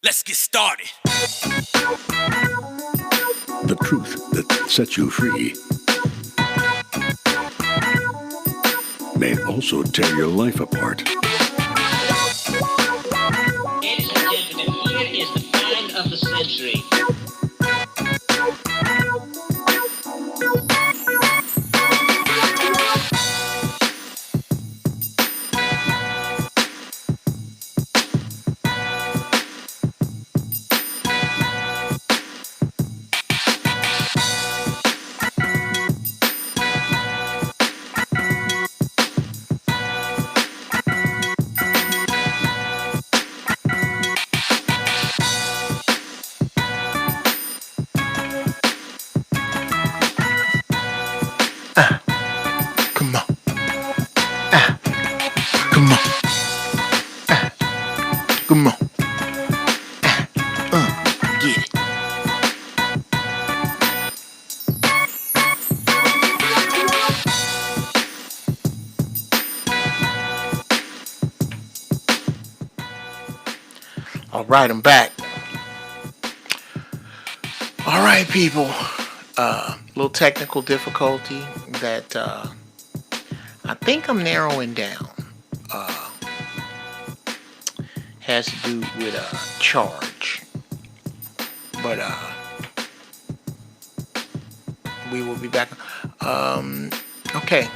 Let's get started. The truth that sets you free may also tear your life apart. Ladies and gentlemen, here is the find of the century. Come on. Come on. Come on. Get it. All right, I'm back. All right, people. Little technical difficulty that I think I'm narrowing down. Has to do with charge, but we will be back. Okay,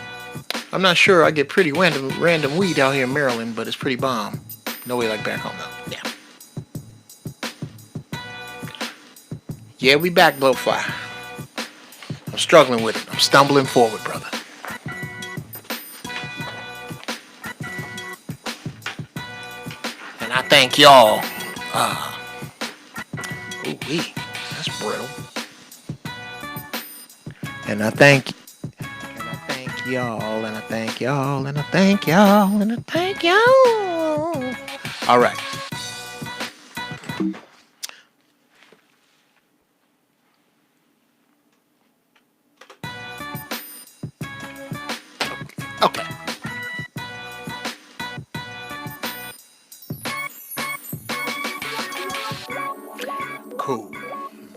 I'm not sure. I get pretty random weed out here in Maryland, but it's pretty bomb. No way like back home though. Yeah, we back, Blowfly. I'm struggling with it. I'm stumbling forward, brother. And I thank y'all. Ooh-wee, that's brittle. And I thank y'all, and I thank y'all, and I thank y'all, and I thank y'all. All right. Okay. Cool.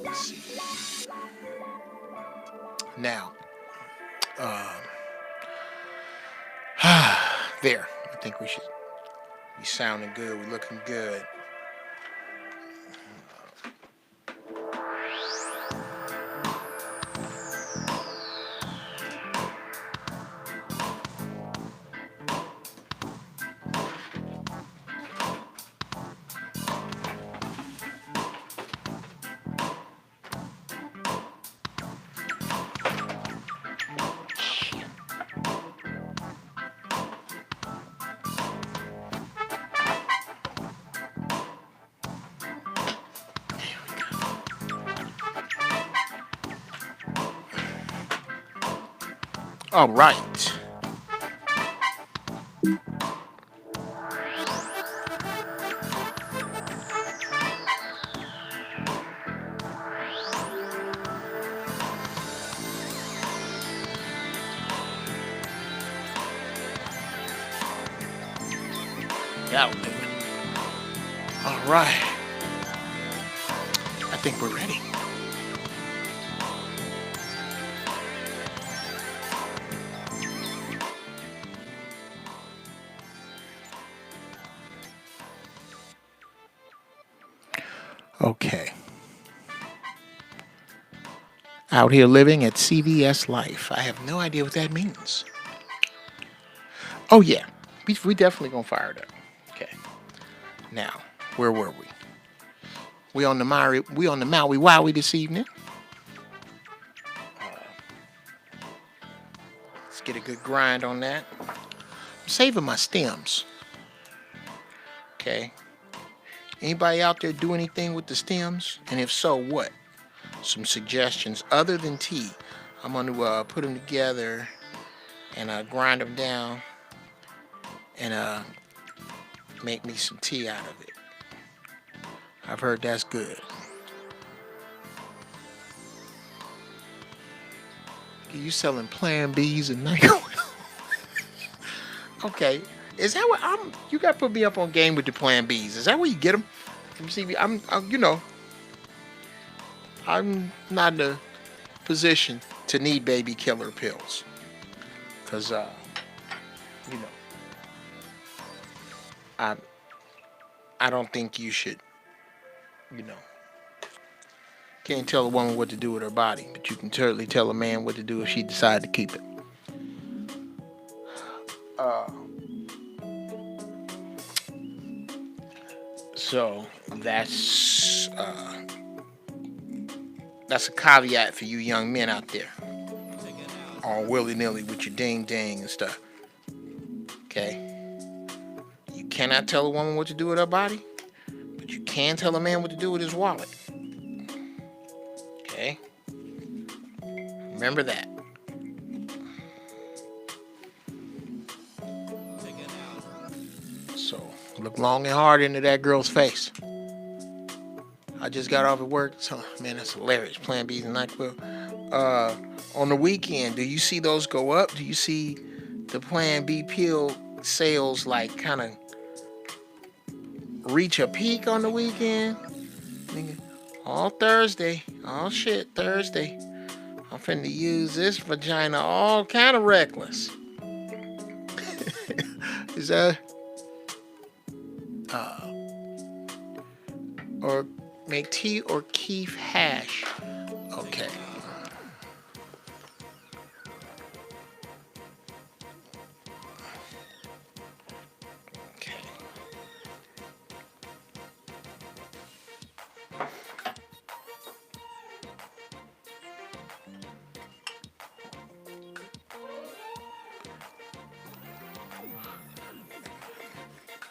Let's see. Now, there. I think we should be sounding good. We're looking good. All right. That'll do it. All right. I think we're ready. Okay. Out here living at CVS Life. I have no idea what that means. Oh yeah, we definitely gonna fire it up. Okay. Now, where were we? We on the Maui Wowie this evening. Let's get a good grind on that. I'm saving my stems. Okay. Anybody out there do anything with the stems? And if so, what? Some suggestions other than tea. I'm going to put them together and grind them down and make me some tea out of it. I've heard that's good. You selling Plan Bs and night oil? Okay. Is that what you got to put me up on game with the Plan Bs? Is that where you get them? See, I'm not in a position to need baby killer pills, cause you know, I I don't think you should, you know, can't tell a woman what to do with her body, but you can certainly tell a man what to do if she decide to keep it. Uh, so that's a caveat for you young men out there, all willy nilly with your ding dang and stuff. Okay, you cannot tell a woman what to do with her body, but you can tell a man what to do with his wallet. Okay, remember that. So look long and hard into that girl's face. I just got off at work. So man, that's hilarious. Plan B's and NyQuil. On the weekend, do you see those go up? Do you see the Plan B pill sales like kind of reach a peak on the weekend? All Thursday. Oh shit, Thursday. I'm finna use this vagina all kind of reckless. Is that or make tea or keef hash? Okay. Okay.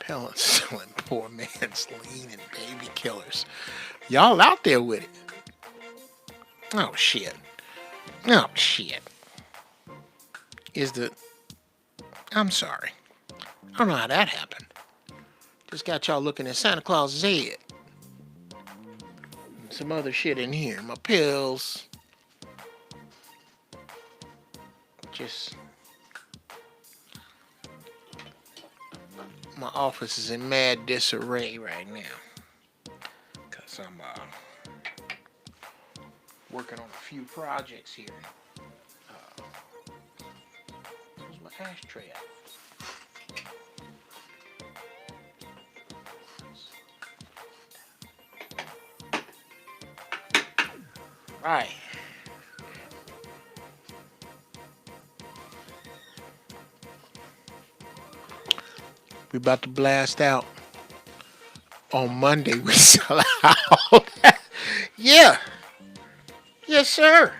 Pellets selling poor man's lean and baby killers. Y'all out there with it. Oh shit. Oh shit. I'm sorry. I don't know how that happened. Just got y'all looking at Santa Claus's head. Some other shit in here. My pills. Just my office is in mad disarray right now. Cause I'm working on a few projects here. Where's my ashtray at? Right. We about to blast out on Monday. We sell out. Yeah. Yes, sir.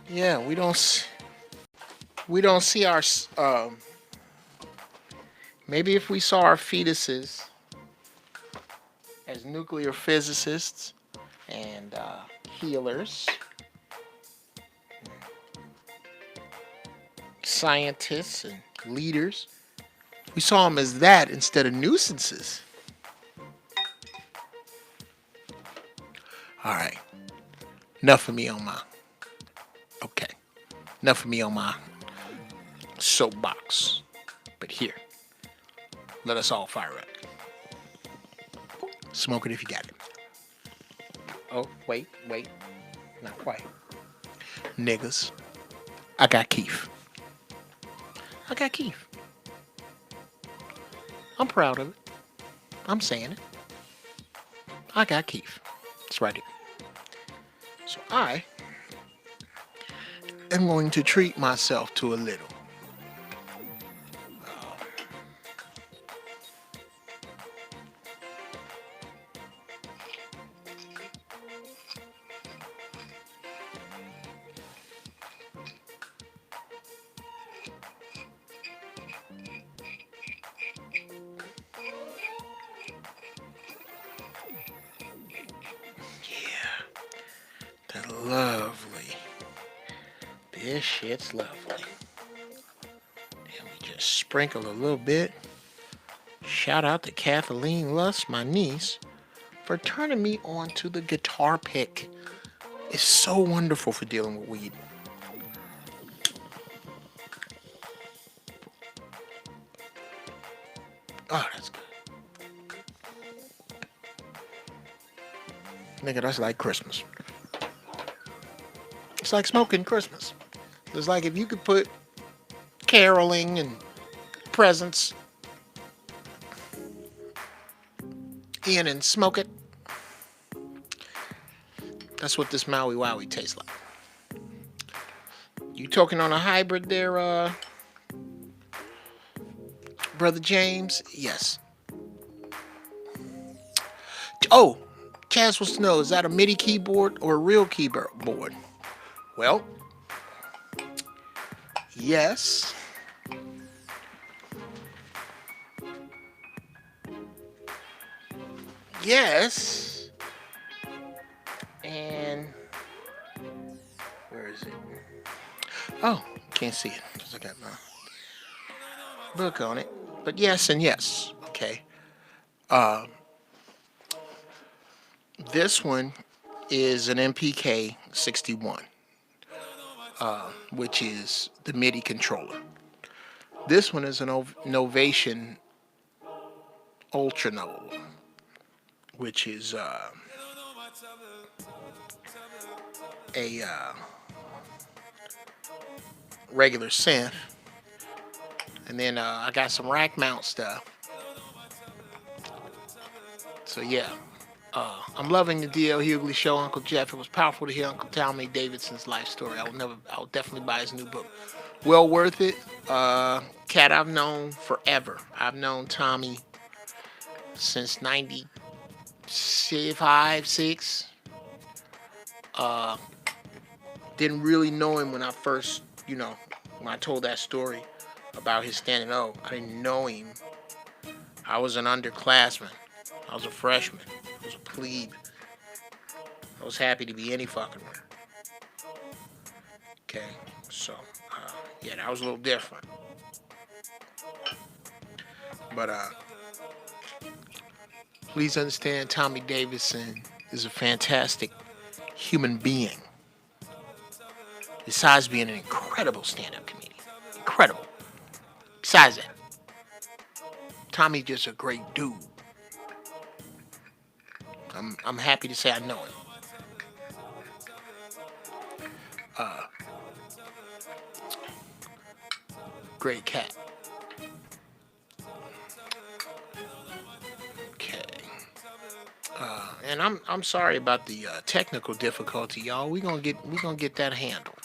Yeah, we don't see our maybe if we saw our fetuses as nuclear physicists and healers, scientists and leaders, we saw them as that instead of nuisances. All right, enough of me on my enough of me on my soapbox. But here, let us all fire up. Smoke it if you got it. Oh, wait. Not quite. Niggas. I got Keith. I'm proud of it. I'm saying it. I got Keith. It's right here. So I am going to treat myself to a little. Lovely. This shit's lovely. And we just sprinkle a little bit. Shout out to Kathleen Luss, my niece, for turning me on to the guitar pick is so wonderful for dealing with weed. Oh, that's good. Nigga, that's like Christmas. It's like smoking Christmas. It's like if you could put caroling and presents in and smoke it. That's what this Maui Wowie tastes like. You talking on a hybrid there, Brother James? Yes. Oh, Chaz wants to know, is that a MIDI keyboard or a real keyboard? Well, yes. Yes. And where is it? Oh, can't see it because I got my book on it. But yes and yes. Okay. This one is an MPK 61, which is the MIDI controller. This one is an Novation Ultra Nova, which is a regular synth. And then I got some rack mount stuff. So yeah. I'm loving the D.L. Hughley show, Uncle Jeff. It was powerful to hear Uncle Tommy Davidson's life story. I'll definitely buy his new book. Well worth it. Cat I've known forever. I've known Tommy since 95, 6. Didn't really know him when I first, when I told that story about his standing O. I didn't know him. I was an underclassman. I was a freshman. I was a plebe. I was happy to be any fucking where. Okay, so, yeah, that was a little different. But, please understand, Tommy Davidson is a fantastic human being. Besides being an incredible stand-up comedian. Incredible. Besides that, Tommy's just a great dude. I'm happy to say I know him. Great cat. Okay. And I'm sorry about the technical difficulty, y'all. We're gonna get that handled.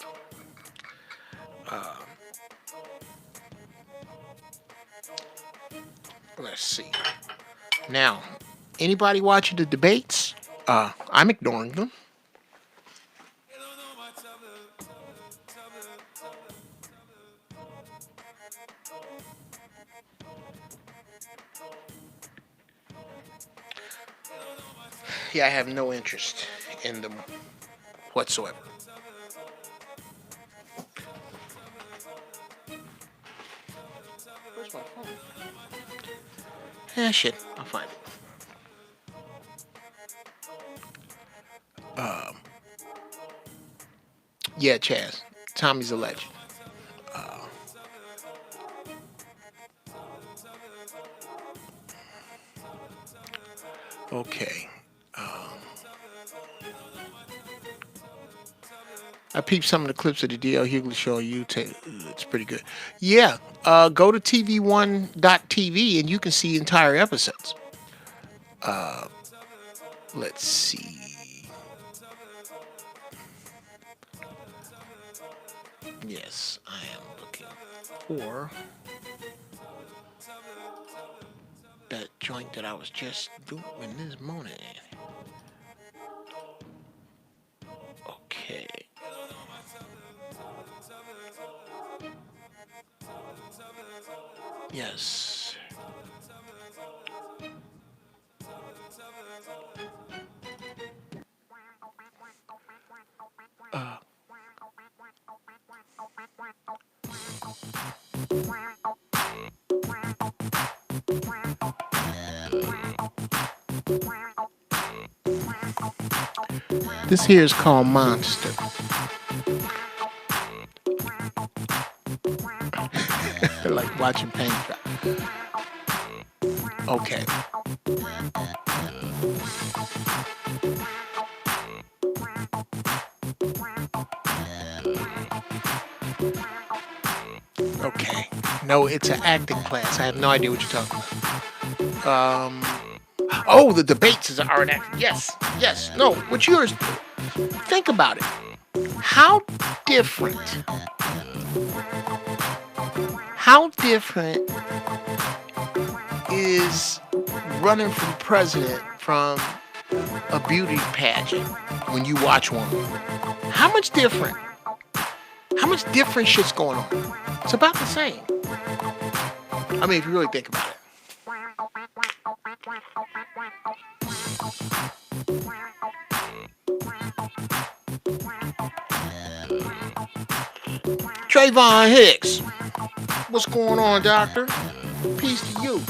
Let's see. Now, anybody watching the debates? I'm ignoring them. Yeah, I have no interest in them whatsoever. Where's my phone? Shit, I'll find it. Yeah, Chaz. Tommy's a legend. Okay. I peeped some of the clips of the D.L. Hughley show on YouTube. It's pretty good. Yeah. Go to TV1.tv and you can see entire episodes. Let's see. Yes, I am looking for that joint that I was just doing this morning. Okay. Yes. This here is called Monster. Like watching paint dry. Okay. Okay. No, it's an acting class. I have no idea what you're talking about. Oh, the debates are an act. Yes, yes. No, what yours? Think about it. How different? How different is running for president from a beauty pageant when you watch one? How much different? How much different shit's going on? It's about the same. I mean, if you really think about it. Trayvon Hicks. What's going on, doctor? Peace to you.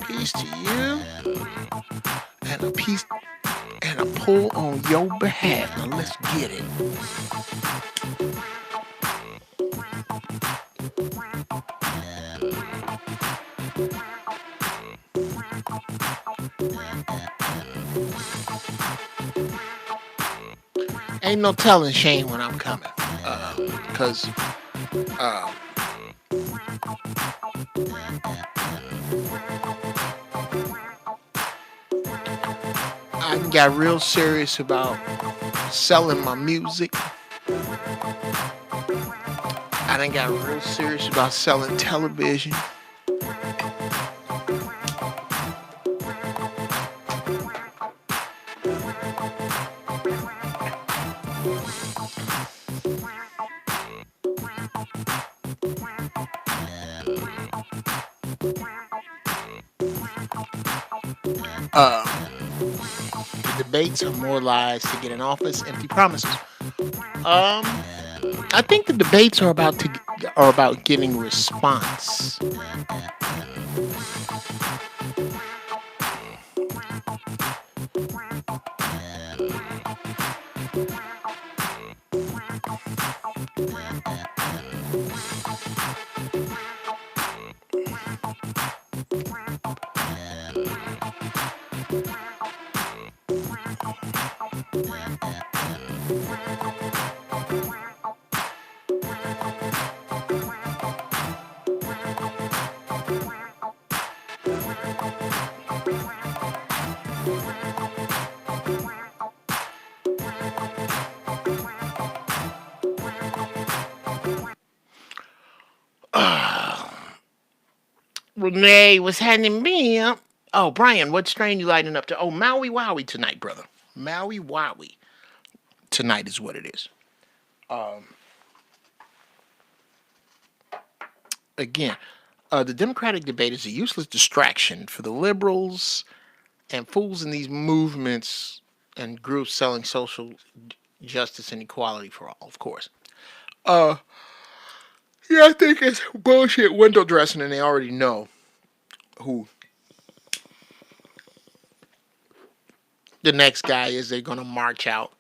Peace to you. And a peace and a pull on your behalf. Now let's get it. Ain't no telling Shane when I'm coming. Because I got real serious about selling my music. I done got real serious about selling television. The debates are more lies to get in office, empty promises. I think the debates are about getting response. Renee, what's happening, man? Oh, Brian, what strain you lighting up to? Oh, Maui Wowie tonight, brother. Maui Wowie tonight is what it is. Again, the Democratic debate is a useless distraction for the liberals and fools in these movements and groups selling social justice and equality for all, of course. Yeah, I think it's bullshit window dressing, and they already know who the next guy is. They're gonna march out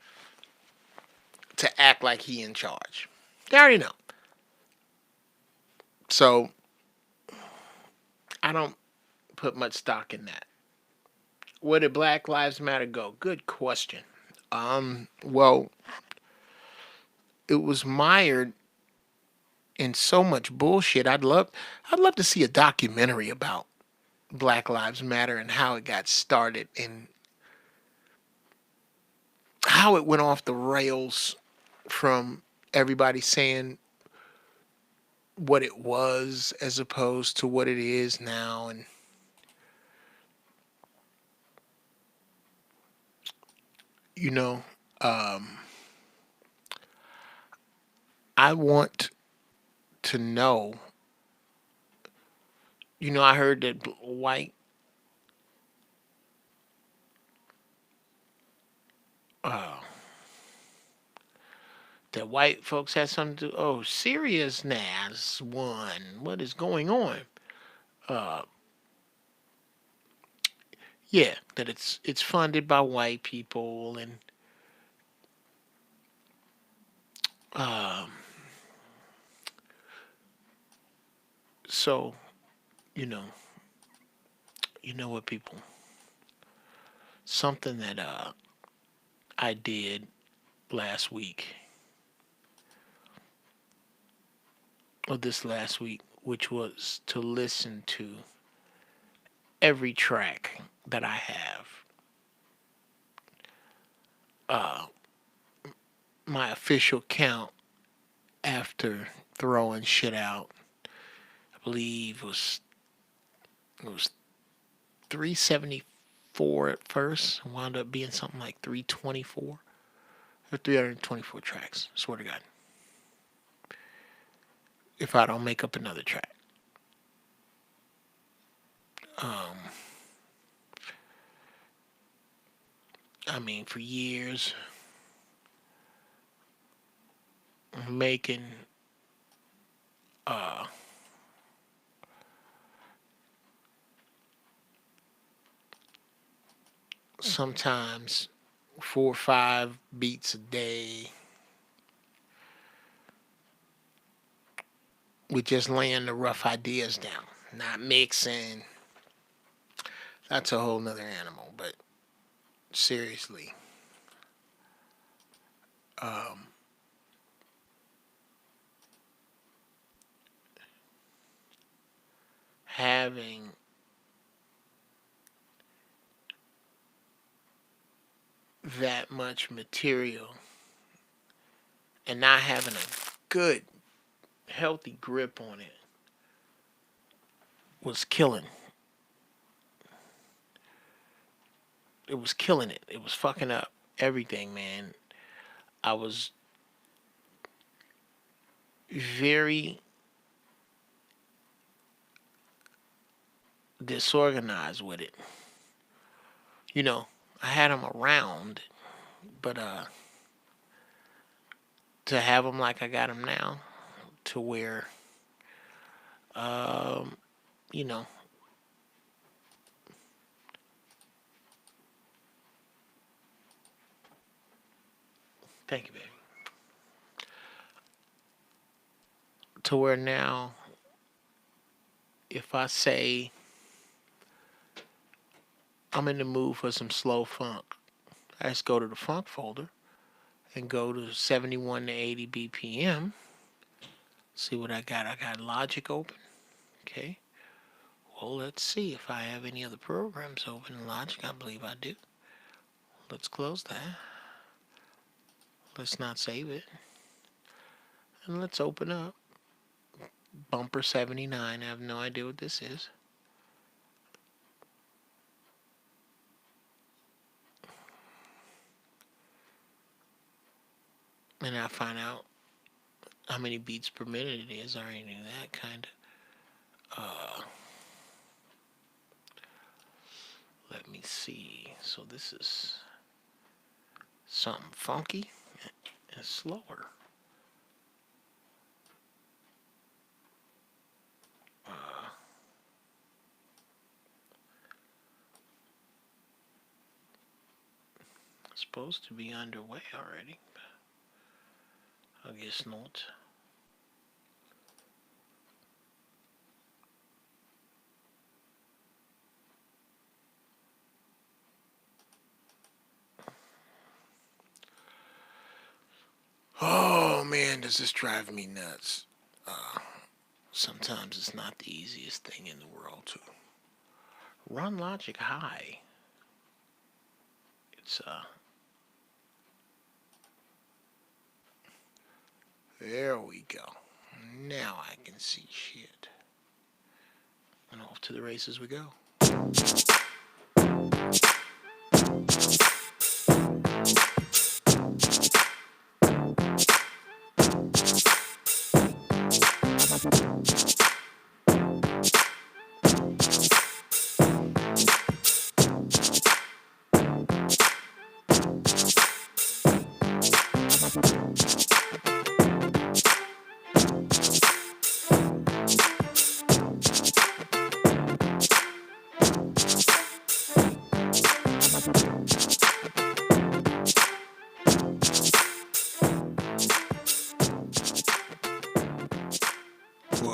to act like he in charge. They already know. So I don't put much stock in that. Where did Black Lives Matter go? Good question. Well, it was mired in so much bullshit. I'd love to see a documentary about Black Lives Matter and how it got started and how it went off the rails from everybody saying what it was as opposed to what it is now. And you know, I want to know. I heard that white folks had something to do. Oh, Syria's NAS won. What is going on? Yeah, that it's funded by white people and um, so you know what people something that I did last week or this last week, which was to listen to every track that I have. Uh, my official count after throwing shit out, I believe it was 374 at first. Wound up being something like 324 or 324 tracks. Swear to God. If I don't make up another track. Um, I mean, for years, making uh, sometimes 4 or 5 beats a day with just laying the rough ideas down, not mixing. That's a whole nother animal. But seriously, um, having that much material and not having a good, healthy grip on it was killing. It was killing it. It was fucking up everything, man. I was very disorganized with it. I had them around, but to have them like I got them now, to where, um, you know, thank you, baby. To where now, if I say I'm in the mood for some slow funk, I just go to the funk folder and go to 71 to 80 BPM. See what I got. I got Logic open. Okay. Well, let's see if I have any other programs open in Logic. I believe I do. Let's close that. Let's not save it. And let's open up Bumper 79. I have no idea what this is. And I find out how many beats per minute it is or anything that kind of. Let me see. So this is something funky and slower. Supposed to be underway already. I guess not. Oh man, does this drive me nuts. Sometimes it's not the easiest thing in the world to run Logic high. It's there we go. Now I can see shit. And off to the races we go.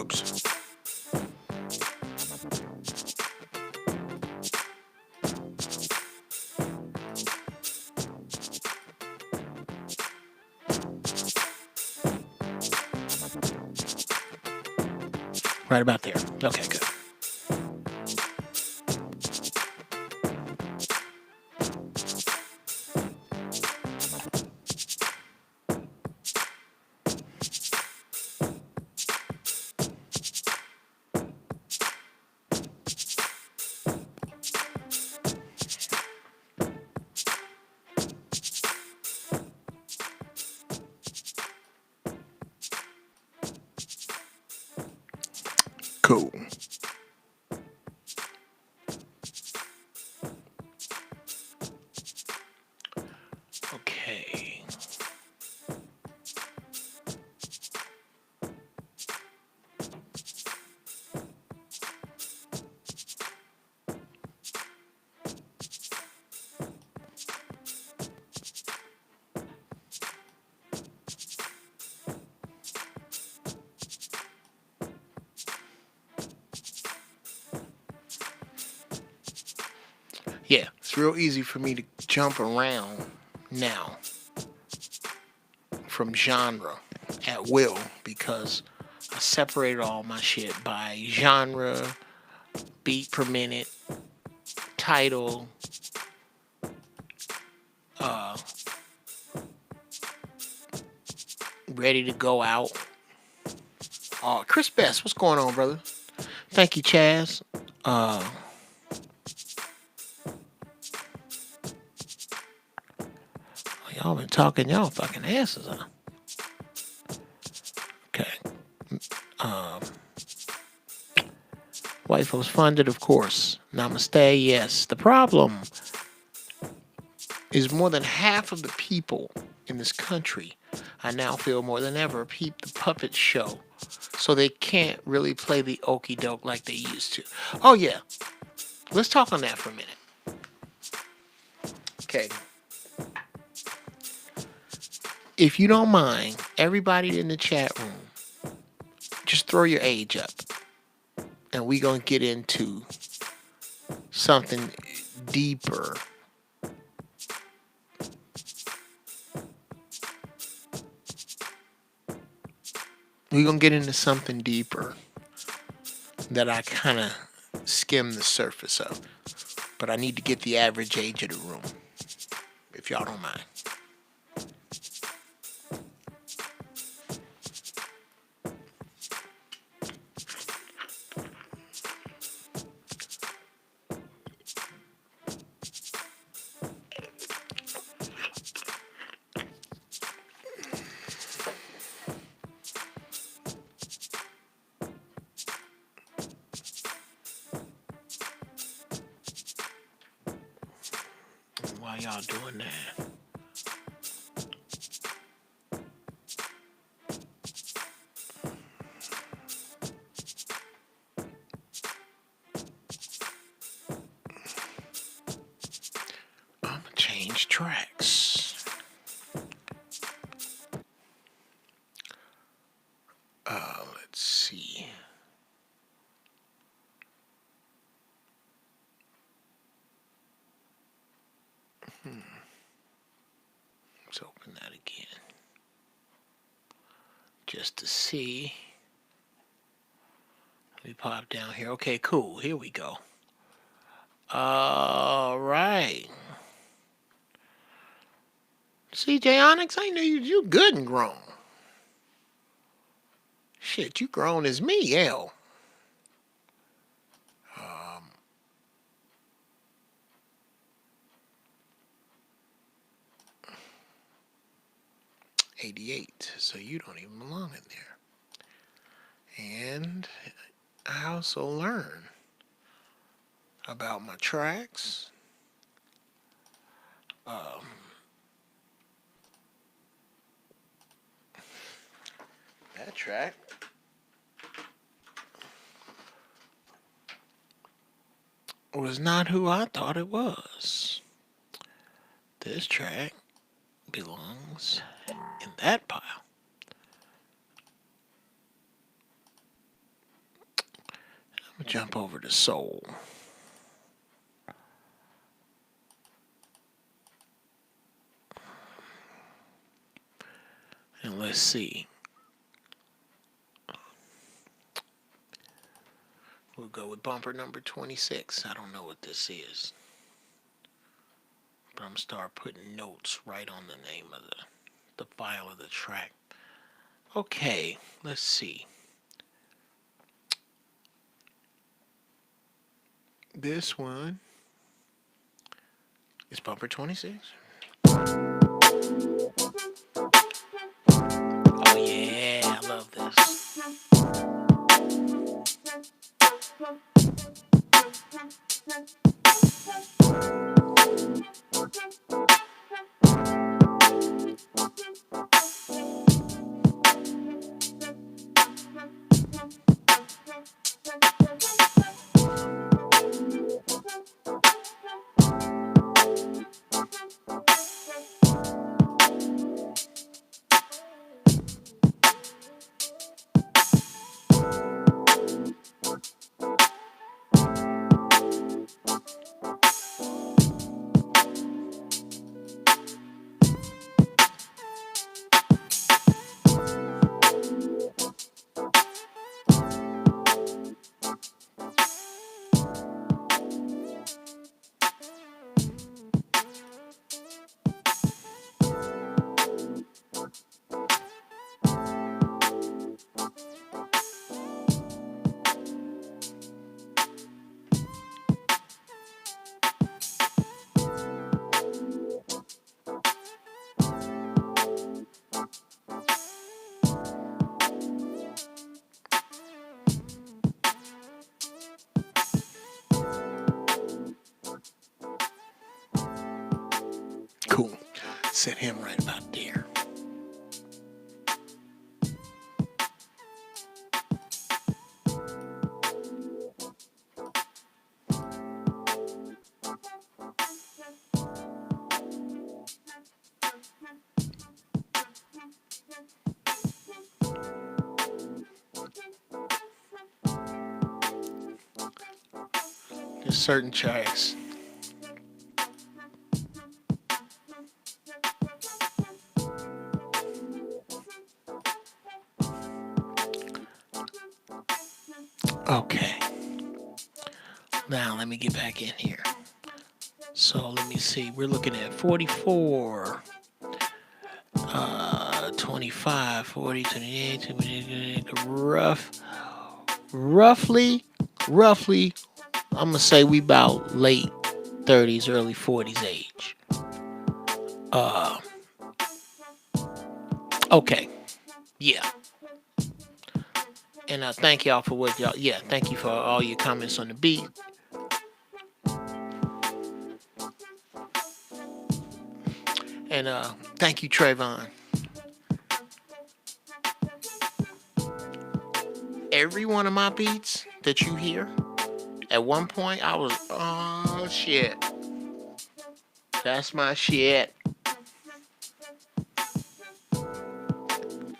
Forbes. Right about there. Okay, good. Cool. Okay. Yeah, it's real easy for me to jump around now from genre at will because I separated all my shit by genre, beat per minute, title, uh, ready to go out. Chris Best, what's going on, brother? Thank you, Chaz. Y'all been talking y'all fucking asses off. Okay. White folks funded, of course. Namaste, yes. The problem is more than half of the people in this country, I now feel more than ever, peep the puppet show. So they can't really play the okey doke like they used to. Oh, yeah. Let's talk on that for a minute. Okay. If you don't mind, everybody in the chat room, just throw your age up. And we're going to get into something deeper. We're going to get into something deeper that I kind of skim the surface of. But I need to get the average age of the room, if y'all don't mind. While y'all doing that, I'm gonna change tracks. Let's see. Let's open that again. Just to see. Let me pop down here. Okay, cool. Here we go. All right. CJ Onyx, I knew you good and grown. Shit, you grown as me, L. 88, so you don't even belong in there. And I also learn about my tracks. That track was not who I thought it was. This track belongs in that pile. Jump over to soul. And let's see. We'll go with bumper number 26. I don't know what this is. But I'm gonna start putting notes right on the name of the file of the track. Okay, let's see. This one is bumper 26. Oh yeah, I love this. Cool. Set him right about there. There's certain tracks. Okay. Now let me get back in here. So let me see. We're looking at 44, 25, 40, 28, 28 roughly, I'm going to say we about late 30s, early 40s age. Okay. Yeah. And thank y'all for what y'all, yeah, thank you for all your comments on the beat. And thank you, Trayvon. Every one of my beats that you hear, at one point I was, oh shit. That's my shit.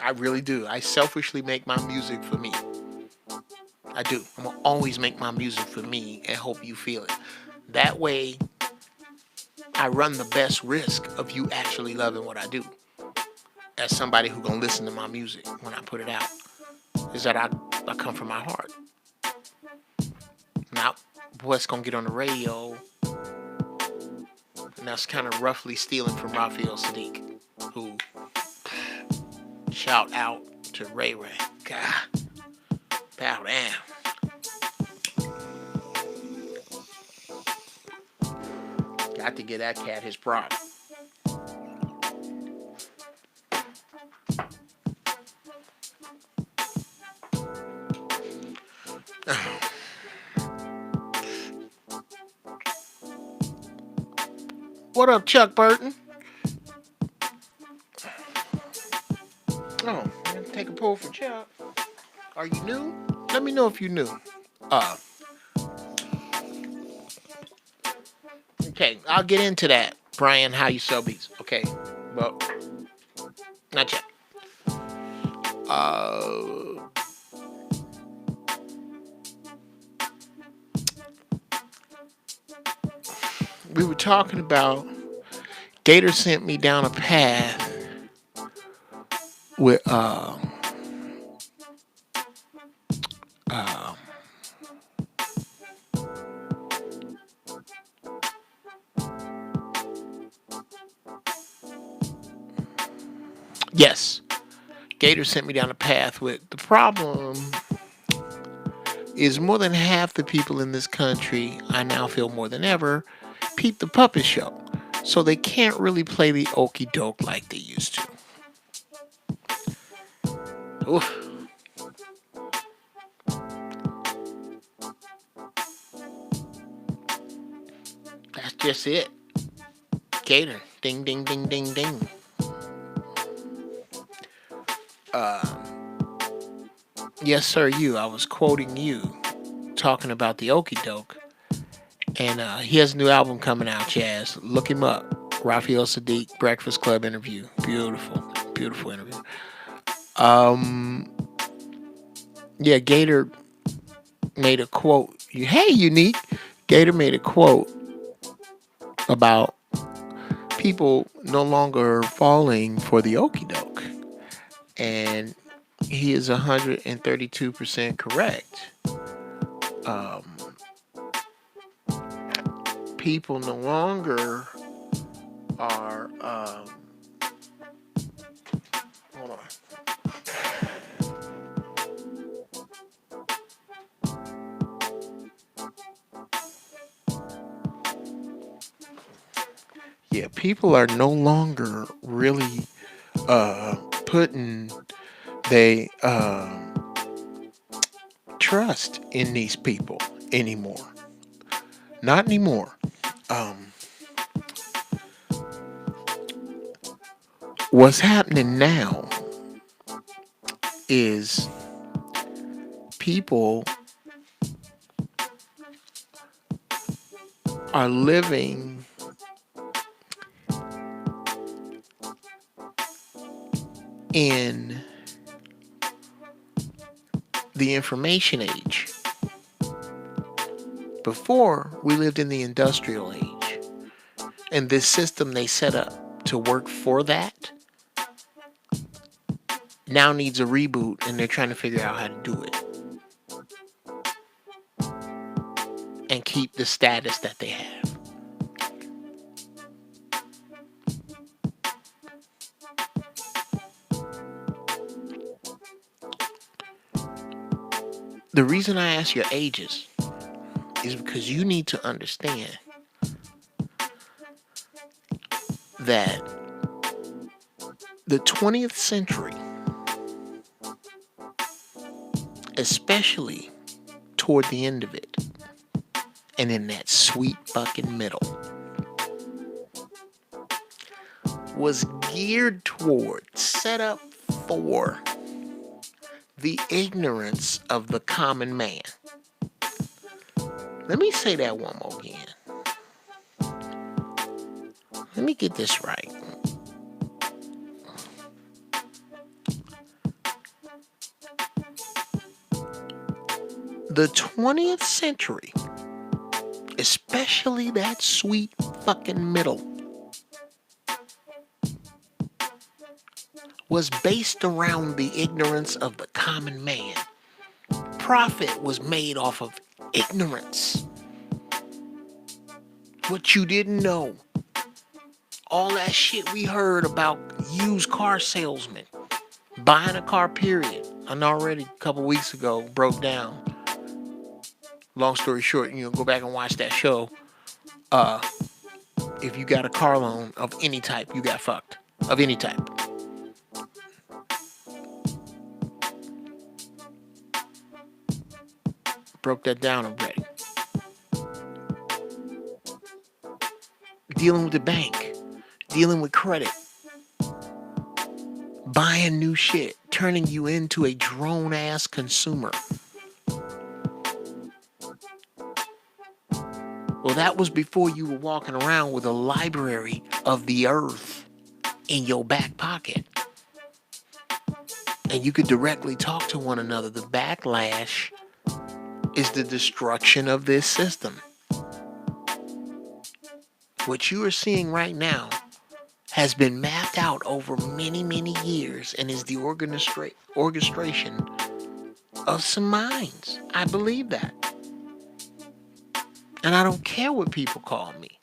I really do. I selfishly make my music for me. I do. I'm going to always make my music for me and hope you feel it. That way, I run the best risk of you actually loving what I do. As somebody who going to listen to my music when I put it out. Is that I come from my heart. Now, what's going to get on the radio, and that's kind of roughly stealing from Raphael Sadiq, who shout out to Ray Ray. God, bow down. Got to get that cat his prop. What up, Chuck Burton? Oh, take a pull for Chuck. Are you new? Let me know if you're new. Okay, I'll get into that, Brian, how you sell beats. Okay, well, not yet. we were talking about Gator sent me down a path with uh, yes, Gator sent me down a path with the problem is more than half the people in this country, I now feel more than ever, peep the puppet show. So they can't really play the okey doke like they used to. Oof. That's just it. Gator. Ding, ding, ding, ding, ding. Yes, sir, you. I was quoting you, talking about the okey doke. And he has a new album coming out, Chaz. Look him up. Raphael Sadiq, Breakfast Club interview. Beautiful, beautiful interview. Yeah, Gator made a quote. Hey, Unique. Gator made a quote about people no longer falling for the okey doke. And he is 132% correct. People no longer are. Hold on. Yeah, people are no longer really putting they trust in these people anymore. Not anymore. What's happening now is people are living in the information age. Before, we lived in the industrial age. And this system they set up to work for that now needs a reboot, and they're trying to figure out how to do it and keep the status that they have. The reason I ask your ages is because you need to understand that the 20th century, especially toward the end of it, and in that sweet fucking middle, was geared toward, set up for the ignorance of the common man. Let me say that one more again. Let me get this right. The 20th century, especially that sweet fucking middle, was based around the ignorance of the common man. Profit was made off of ignorance. What you didn't know. All that shit we heard about used car salesmen. Buying a car, period. And already a couple weeks ago broke down. Long story short, go back and watch that show. If you got a car loan of any type, you got fucked. Of any type. Broke that down already. Dealing with the bank. Dealing with credit. Buying new shit. Turning you into a drone-ass consumer. Well, that was before you were walking around with a library of the earth in your back pocket. And you could directly talk to one another. The backlash is the destruction of this system. What you are seeing right now has been mapped out over many, many years and is the orchestration of some minds. I believe that. And I don't care what people call me.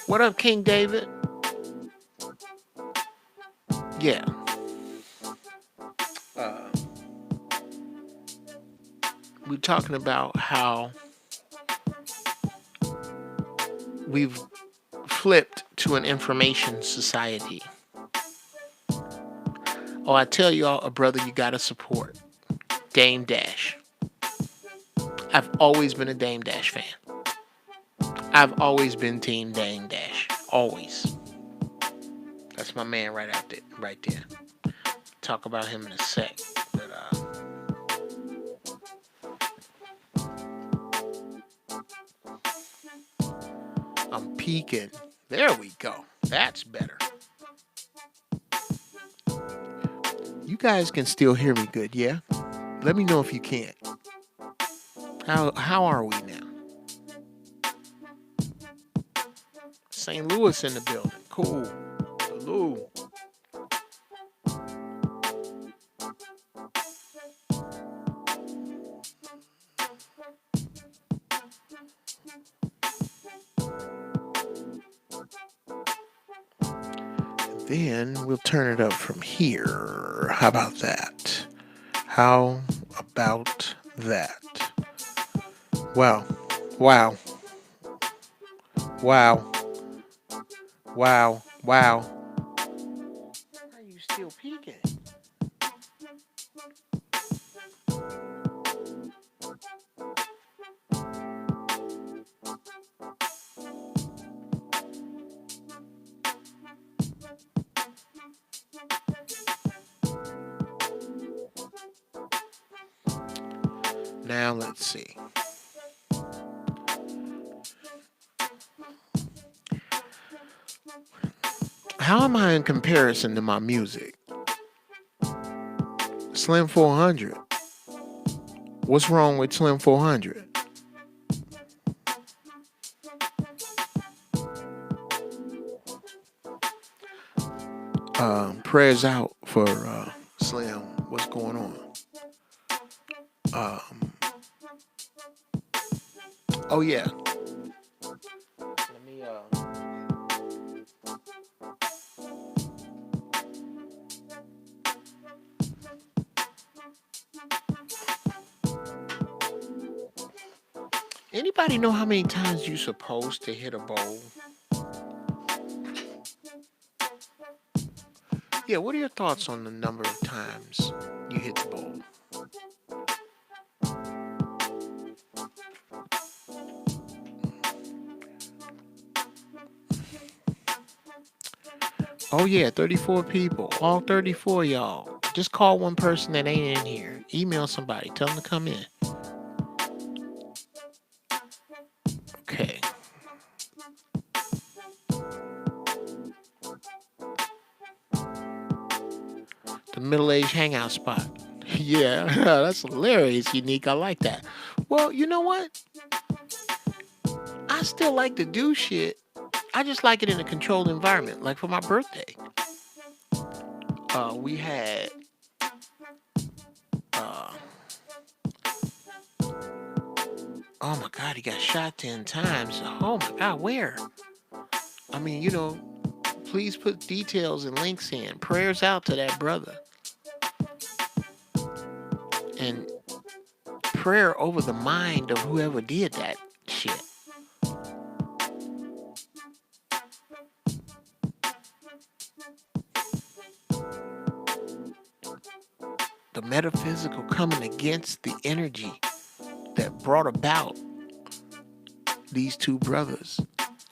What up, King David? Yeah. We're talking about how we've flipped to an information society. Oh, I tell y'all, a brother you gotta support. Dame Dash. I've always been a Dame Dash fan. I've always been Team Dame Dash. Always. That's my man right there. Talk about him in a sec. But I'm peeking. There we go. That's better. You guys can still hear me good, yeah? Let me know if you can't. How are we now? St. Louis in the building. Cool. Hello. Then we'll turn it up from here. How about that? How about that? Wow. Wow. Wow. Wow. Wow. Are you still peeking? Now let's see. How am I in comparison to my music? Slim 400. What's wrong with Slim 400? Prayers out for Slim. What's going on? Oh yeah. Let me Anybody know how many times you're supposed to hit a bowl? Yeah, what are your thoughts on the number of times you hit the bowl? Oh yeah, 34 people. All 34 y'all. Just call one person that ain't in here. Email somebody. Tell them to come in. Okay. The middle-aged hangout spot. Yeah, that's hilarious, Unique. I like that. Well, you know what? I still like to do shit. I just like it in a controlled environment. Like for my birthday. We had oh my God, he got shot 10 times. Oh my God, where? I mean, please put details and links in. Prayers out to that brother. And prayer over the mind of whoever did that shit. The metaphysical coming against the energy that brought about these two brothers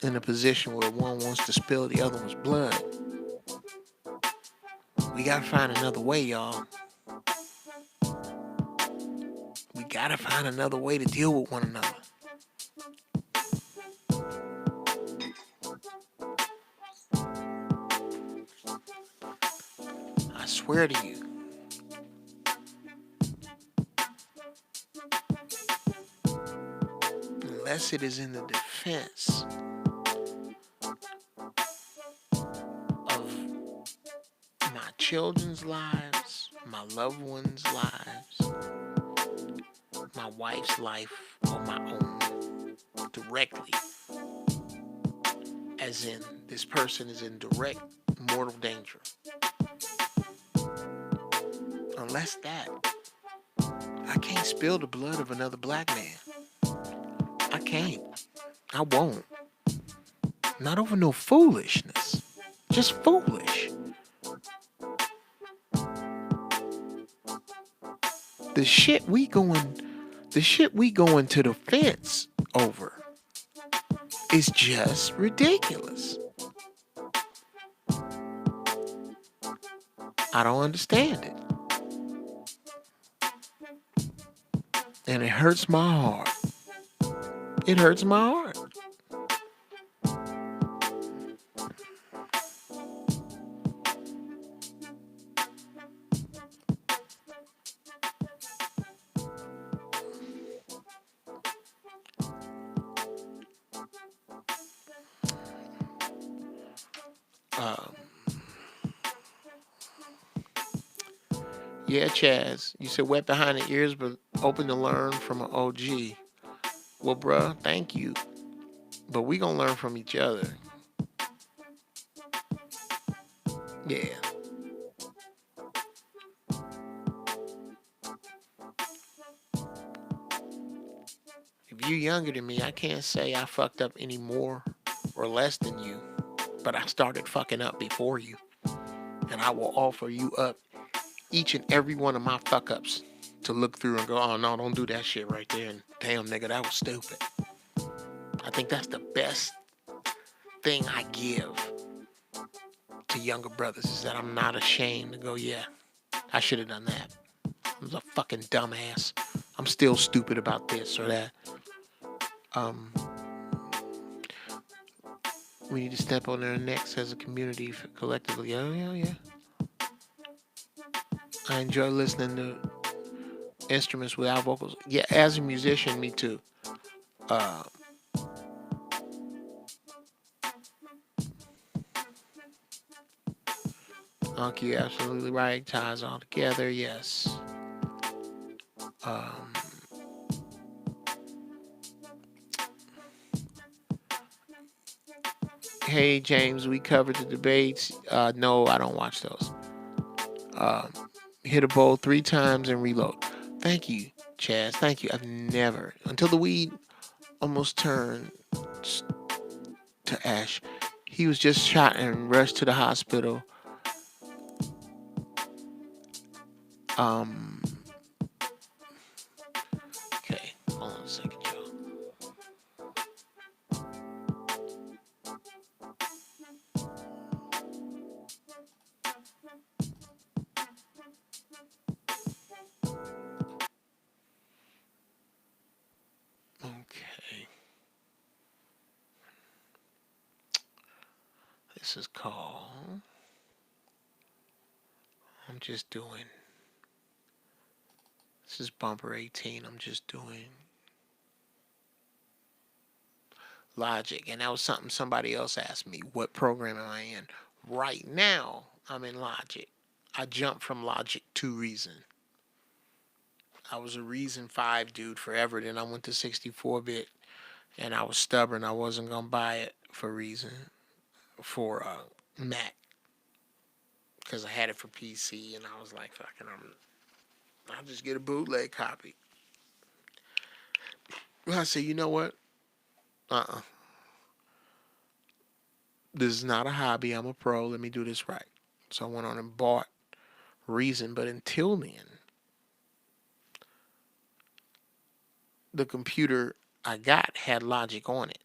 in a position where one wants to spill the other one's blood. We gotta find another way, y'all. We gotta find another way to deal with one another. swear to you, unless it is in the defense of my children's lives, my loved ones' lives, my wife's life, or my own, directly, as in this person is in direct mortal danger. Unless that, I can't spill the blood of another black man. I can't. I won't. Not over no foolishness. Just foolish. The shit we going to the fence over is just ridiculous. I don't understand it. And it hurts my heart. It hurts my heart. Yeah, Chaz, you said wet behind the ears, but open to learn from an OG. Well, bruh, thank you. But we gonna learn from each other. Yeah. If you're younger than me, I can't say I fucked up any more or less than you. But I started fucking up before you. And I will offer you up each and every one of my fuck ups to look through and go, oh no, don't do that shit right there. And damn, nigga, that was stupid. I think that's the best thing I give to younger brothers is that I'm not ashamed to go, yeah, I should have done that. I was a fucking dumbass. I'm still stupid about this or that. We need to step on their necks as a community collectively. Oh, yeah. I enjoy listening to instruments without vocals. Yeah, as a musician, me too. Uncle, you're absolutely right. Ties all together, yes. Hey, James, we covered the debates. No, I don't watch those. Hit a bowl 3 times and reload. Thank you, Chaz. Thank you. I've never, until the weed almost turned to ash, he was just shot and rushed to the hospital. Okay, hold on a second, y'all. Okay. This is called, this is bumper 18. I'm just doing Logic. And that was something somebody else asked me. What program am I in? Right now, I'm in Logic. I jumped from Logic to Reason. I was a Reason 5 dude forever. Then I went to 64-bit. And I was stubborn. I wasn't going to buy it for Reason. For Mac. Because I had it for PC. And I was like, fucking, I'll just get a bootleg copy. Well, I said, you know what? This is not a hobby. I'm a pro. Let me do this right. So I went on and bought Reason. But until then, the computer I got had Logic on it.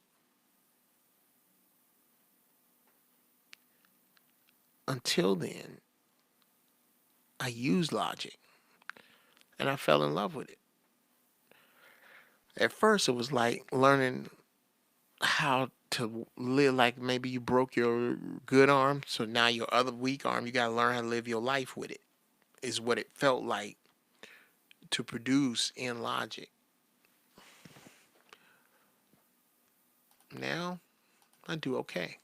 Until then, I used Logic. And I fell in love with it. At first, it was like learning how to live. Like maybe you broke your good arm, so now your other weak arm, you got to learn how to live your life with it. is what it felt like to produce in Logic. Now, I do okay.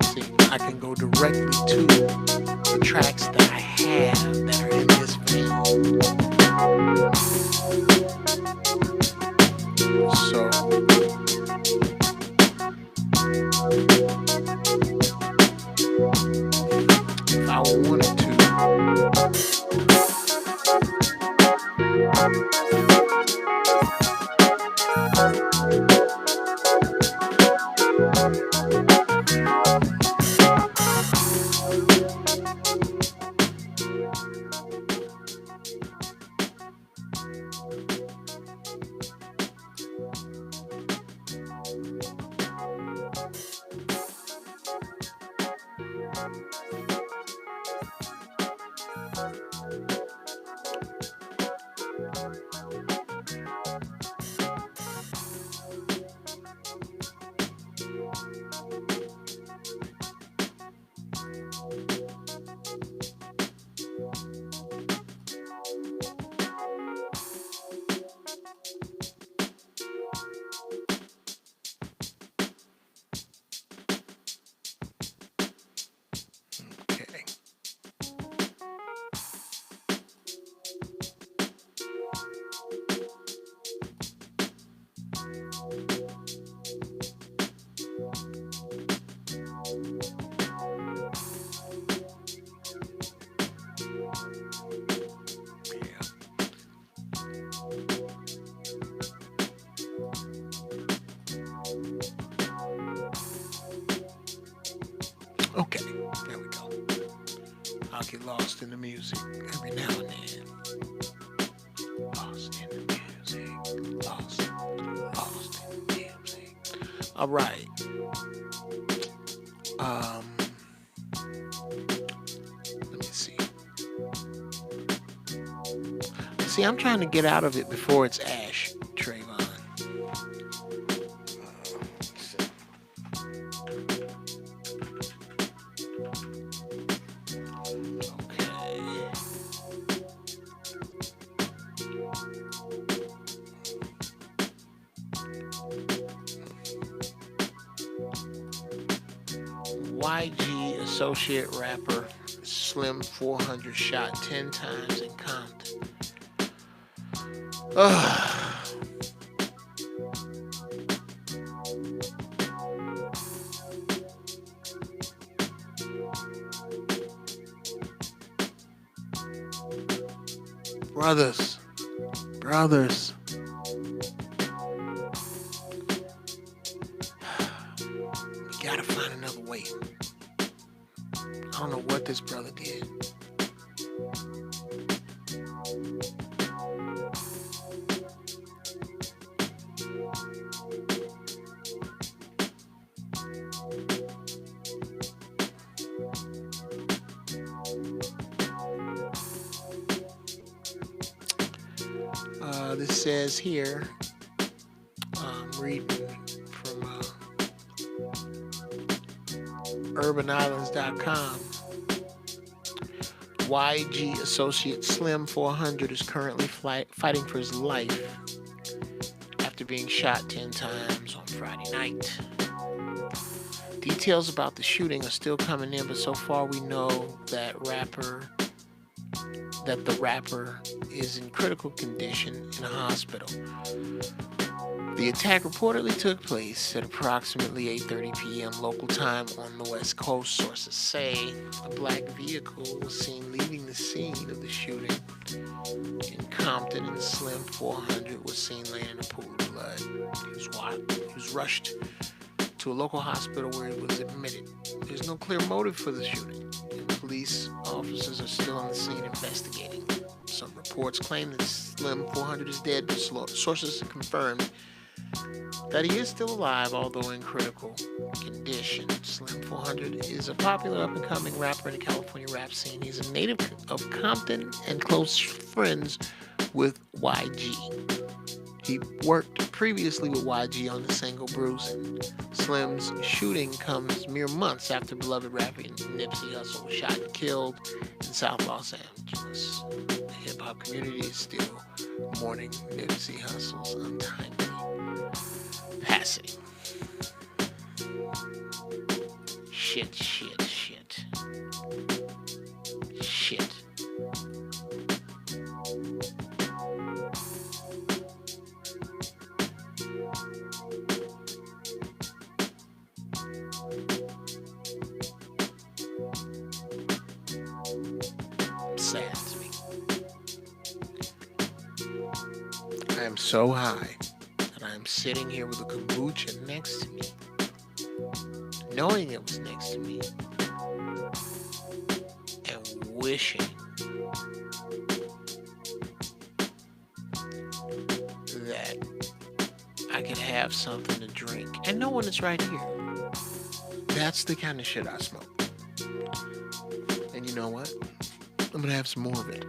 See, I can go directly to the tracks that I have that are in this vein. So, if I wanted to, okay. Yeah. Okay, there we go. I'll get lost in the music every now and then. Lost in the music. Lost in the music. All right. Let me see. See, I'm trying to get out of it before it's ash, Trayvon. YG associate rapper Slim 400 shot 10 times in Compton. Brothers. We gotta find another way. I don't know what this brother did. This says here, I'm reading from urbanislands.com. YG associate Slim 400 is currently fighting for his life after being shot 10 times on Friday night. Details about the shooting are still coming in, but so far we know that the rapper is in critical condition in a hospital. The attack reportedly took place at approximately 8:30 p.m. local time on the West Coast. Sources say a black vehicle was seen leaving the scene of the shooting in Compton, and Slim 400 was seen laying in a pool of blood. He was rushed to a local hospital where he was admitted. There's no clear motive for the shooting. It was Police officers are still on the scene investigating. Some reports claim that Slim 400 is dead, but sources have confirmed that he is still alive, although in critical condition. Slim 400 is a popular up-and-coming rapper in the California rap scene. He's a native of Compton and close friends with YG. He worked previously with YG on the single Bruising. Slim's shooting comes mere months after beloved rapper Nipsey Hussle was shot and killed in South Los Angeles. The hip-hop community is still mourning Nipsey Hussle's untimely passing. Shit. Sad to me. I am so high that I am sitting here with a kombucha next to me, knowing it was next to me, and wishing that I could have something to drink and knowing it's right here. That's the kind of shit I smoke. And you know what? I'm gonna have some more of it.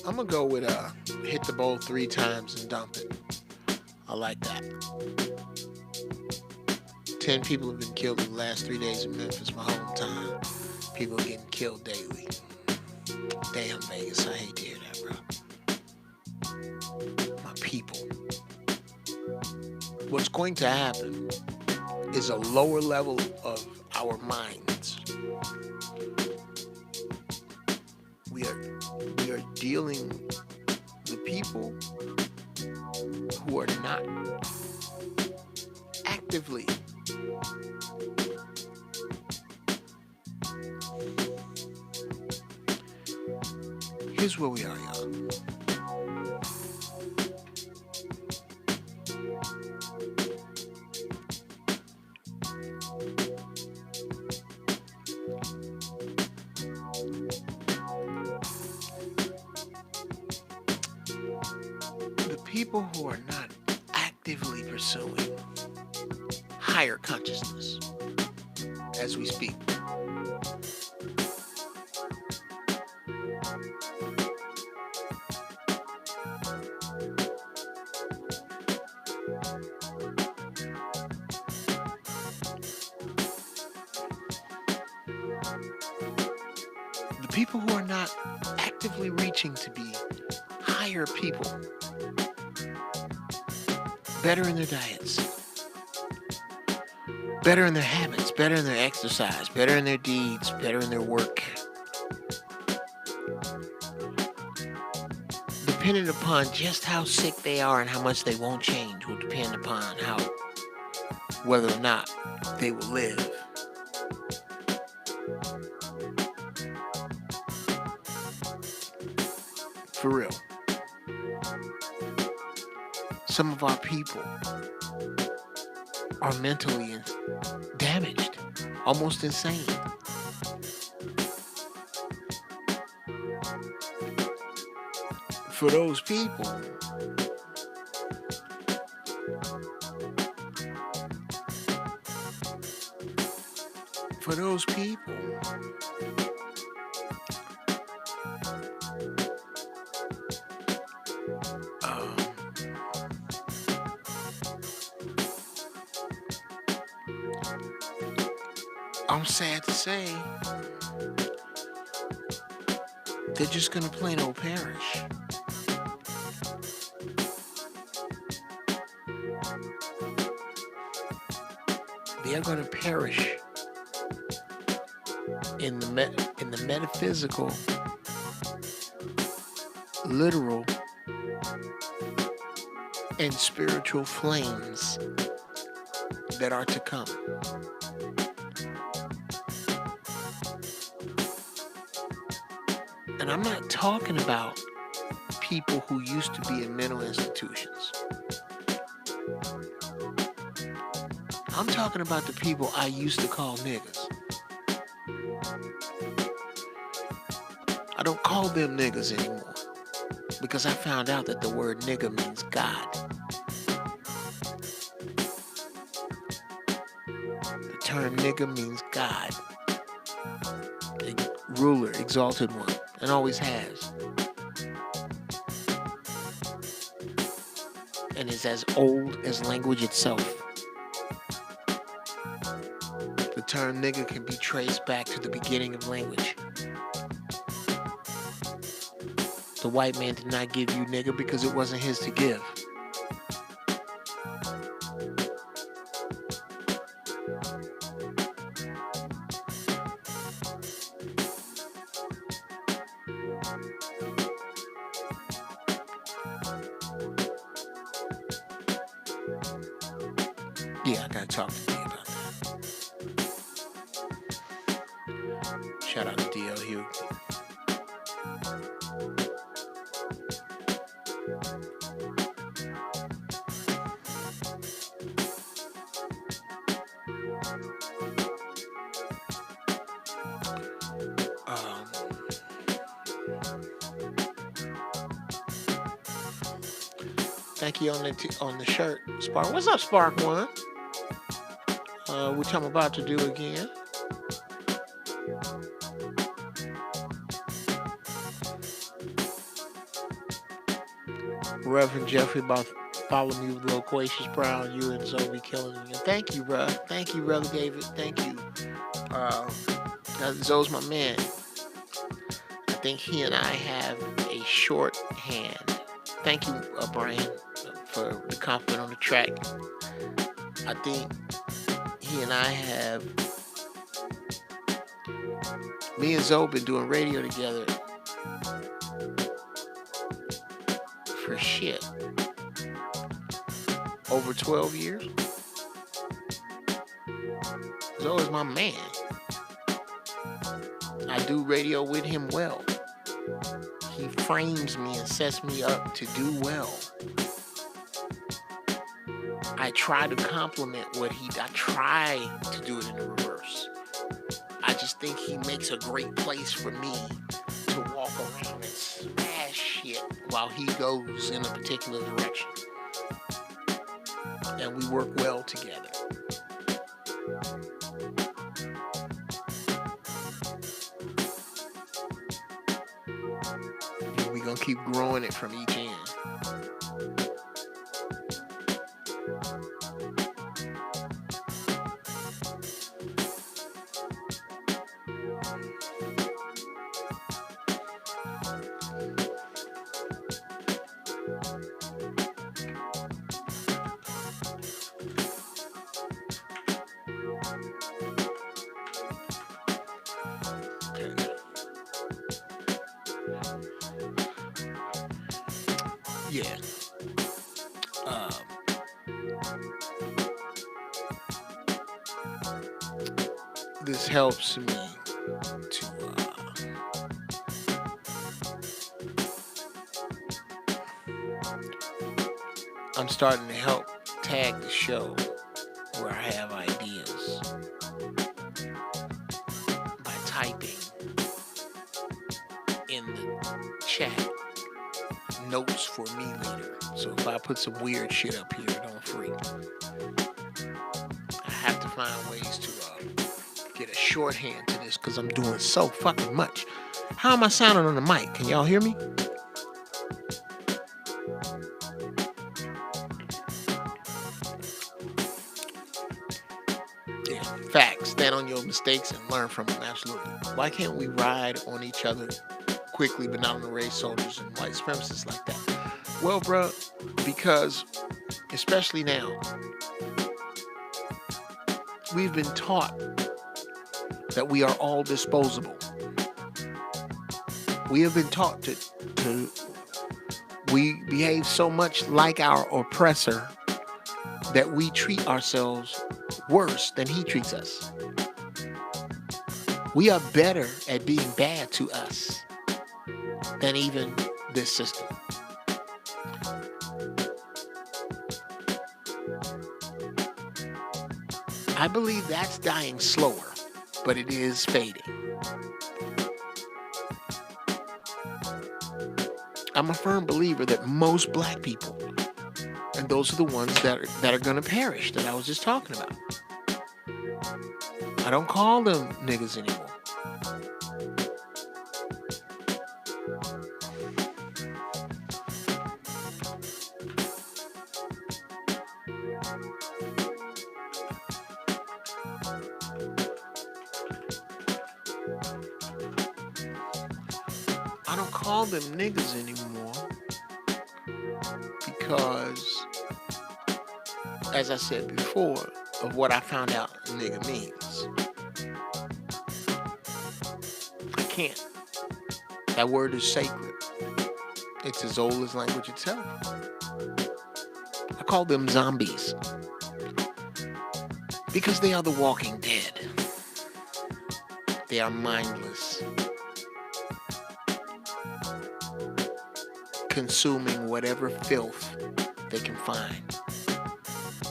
I'm gonna go with hit the bowl 3 times and dump it. I like that. 10 people have been killed in the last 3 days in Memphis, my hometown. People are getting killed daily. Damn, Vegas, I hate to hear that, bro. My people. What's going to happen is a lower level of our minds. We are dealing the people who are not actively here's where we are, y'all. People who are not actively pursuing higher consciousness as we speak. The people who are not actively reaching to be higher people, better in their diets, better in their habits, better in their exercise, better in their deeds, better in their work. Depending upon just how sick they are and how much they won't change will depend upon whether or not they will live. For real. Some of our people are mentally damaged, almost insane. For those people, I'm sad to say, they're just gonna plain old perish. They are gonna perish in the metaphysical, literal, and spiritual flames that are to come. And I'm not talking about people who used to be in mental institutions. I'm talking about the people I used to call niggas. I don't call them niggas anymore because I found out that the word nigga means God. The term nigga means God. Ruler, exalted one, and always has. And is as old as language itself. The term nigga can be traced back to the beginning of language. The white man did not give you nigga because it wasn't his to give. Yeah, I gotta talk to D about that. Shout out to DL Hugh. Thank you on the shirt, Spark. What's up, Spark One? Which I'm about to do again. Reverend Jeffrey follow me with loquacious brown. You and Zoe killing me. Thank you, bruh. Thank you, brother David. Thank you. Zoe's my man. I think he and I have a shorthand. Thank you, Brian, for the compliment on the track. I think he and I have, me and Zoe been doing radio together for shit over 12 years. Zoe is my man. I do radio with him well. He frames me and sets me up to do well. I try to compliment I try to do it in the reverse. I just think he makes a great place for me to walk around and smash shit while he goes in a particular direction. And we work well together. And we're gonna keep growing it from each end. Yeah. This helps me to I'm starting to help tag the show where I have ideas by typing in the chat notes for me later. So if I put some weird shit up here, don't freak. I have to find ways to get a shorthand to this because I'm doing so fucking much. How am I sounding on the mic? Can y'all hear me? Yeah, facts. Stand on your mistakes and learn from them. Absolutely. Why can't we ride on each other quickly but not on the race soldiers and white supremacists like that? Well, bro, because especially now, we've been taught that we are all disposable. We have been taught we behave so much like our oppressor that we treat ourselves worse than he treats us. We are better at being bad to us than even this system. I believe that's dying slower, but it is fading. I'm a firm believer that most black people, and those are the ones that are going to perish that I was just talking about. I don't call them niggas anymore. I don't call them niggas anymore because, as I said before, of what I found out nigga means. I can't. That word is sacred. It's as old as language itself. I call them zombies because they are the walking dead. They are mindless, consuming whatever filth they can find.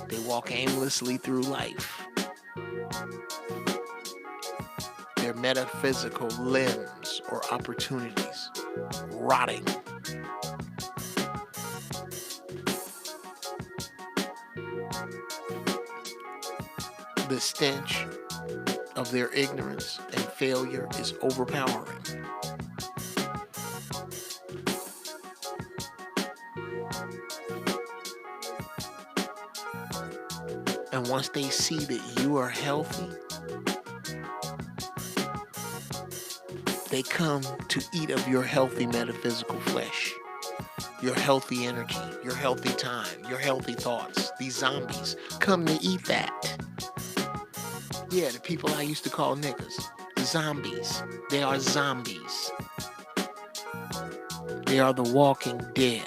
They walk aimlessly through life. Their metaphysical limbs or opportunities rotting. The stench of their ignorance and failure is overpowering. And once they see that you are healthy, they come to eat of your healthy metaphysical flesh, your healthy energy, your healthy time, your healthy thoughts. These zombies come to eat that. Yeah, the people I used to call niggas, zombies. They are zombies. They are the walking dead.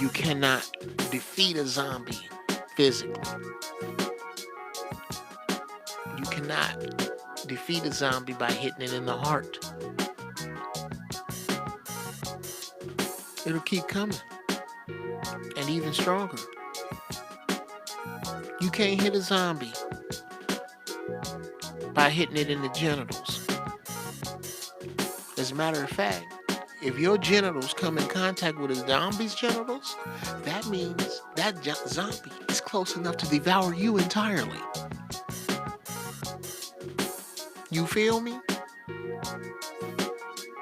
You cannot defeat a zombie physically. You cannot defeat a zombie by hitting it in the heart. It'll keep coming. And even stronger. You can't hit a zombie by hitting it in the genitals. As a matter of fact, if your genitals come in contact with a zombie's genitals, that means that zombie is close enough to devour you entirely. You feel me?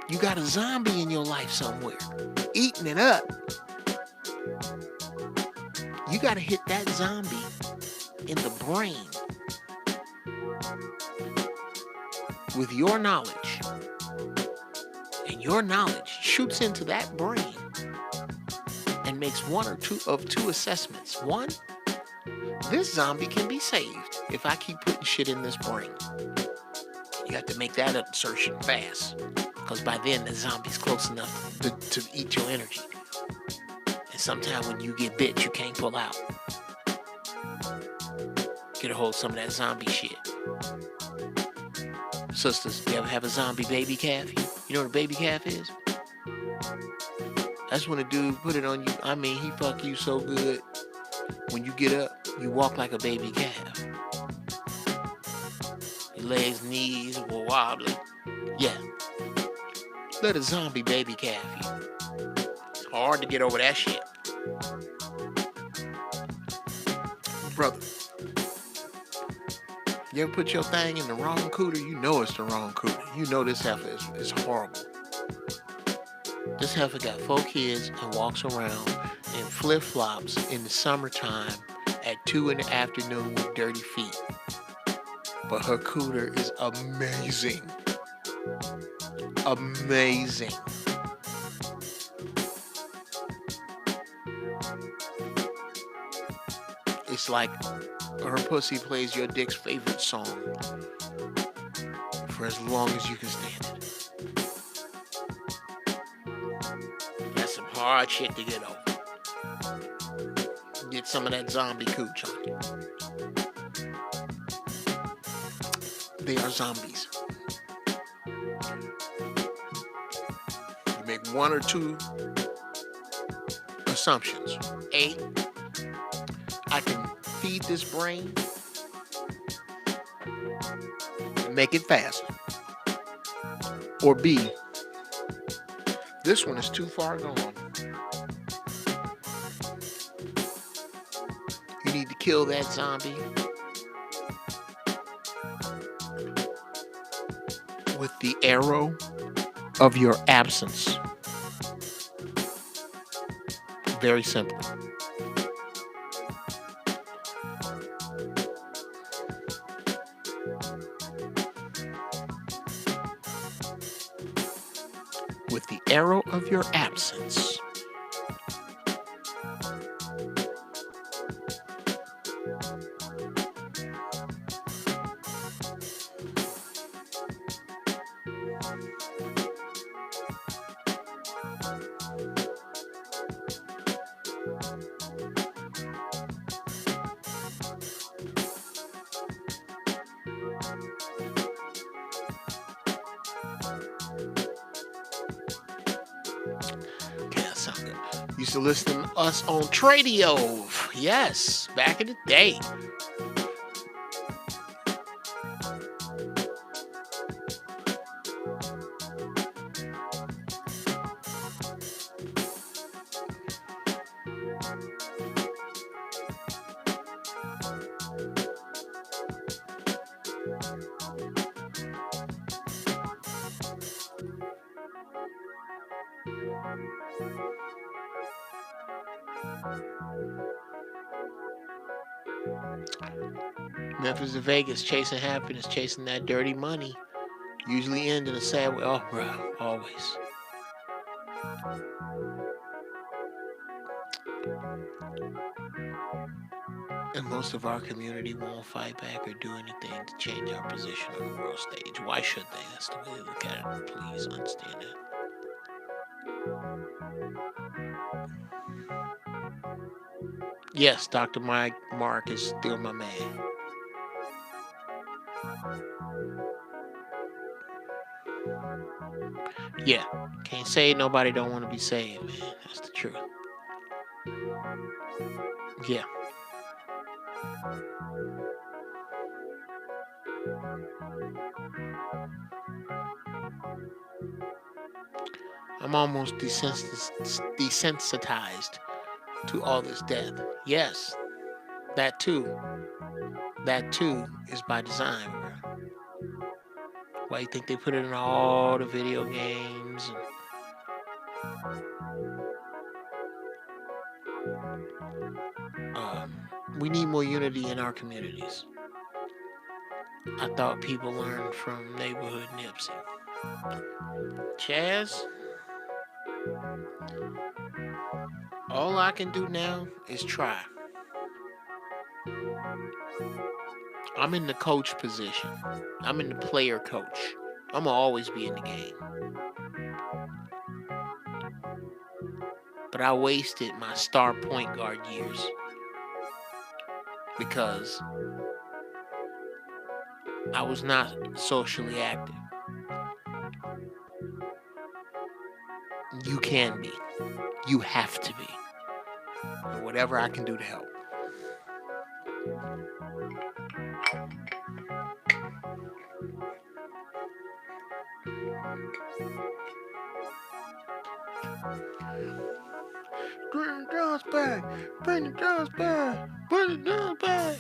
You got a zombie in your life somewhere, eating it up. You got to hit that zombie in the brain with your knowledge. And your knowledge shoots into that brain and makes one or two assessments. One, this zombie can be saved if I keep putting shit in this brain. You have to make that assertion fast, because by then the zombie's close enough to eat your energy. And sometimes when you get bit, you can't pull out. Get a hold of some of that zombie shit. Sisters, you ever have a zombie baby calf? You know what a baby calf is? That's when a dude put it on you. I mean, he fuck you so good. When you get up, you walk like a baby calf. Your legs, knees will wobbly. Yeah. Let a zombie baby calf you. It's hard to get over that shit. Brother, you ever put your thing in the wrong cooter? You know it's the wrong cooter. You know this heifer is horrible. This heifer got 4 kids and walks around in flip-flops in the summertime at 2 in the afternoon with dirty feet. But her cooter is amazing. Amazing. It's like her pussy plays your dick's favorite song for as long as you can stand it. That's some hard shit to get over. Get some of that zombie cooch on you. They are zombies. You make one or two assumptions. A, I can feed this brain and make it faster. Or B, this one is too far gone. You need to kill that zombie with the arrow of your absence. Very simple. With the arrow of your absence. Used to listen to us on Tradio. Yes, back in the day. Memphis to Vegas, chasing happiness, chasing that dirty money. Usually end in a sad way. Oh, bro, always. And most of our community won't fight back or do anything to change our position on the world stage. Why should they? That's the way they look at it. Please understand that. Yes, Dr. Mike Mark is still my man. Yeah, can't say nobody don't want to be saved, man. That's the truth. Yeah. I'm almost desensitized to all this death. Yes, that too. That too is by design, bro. Why you think they put it in all the video games? We need more unity in our communities. I thought people learned from neighborhood Nipsey. Chaz, all I can do now is try. I'm in the coach position. I'm in the player coach. I'm gonna always be in the game. But I wasted my star point guard years because I was not socially active. You can be. You have to be. And whatever I can do to help. Bring the drums back. Bring the drums back. Bring the drums back.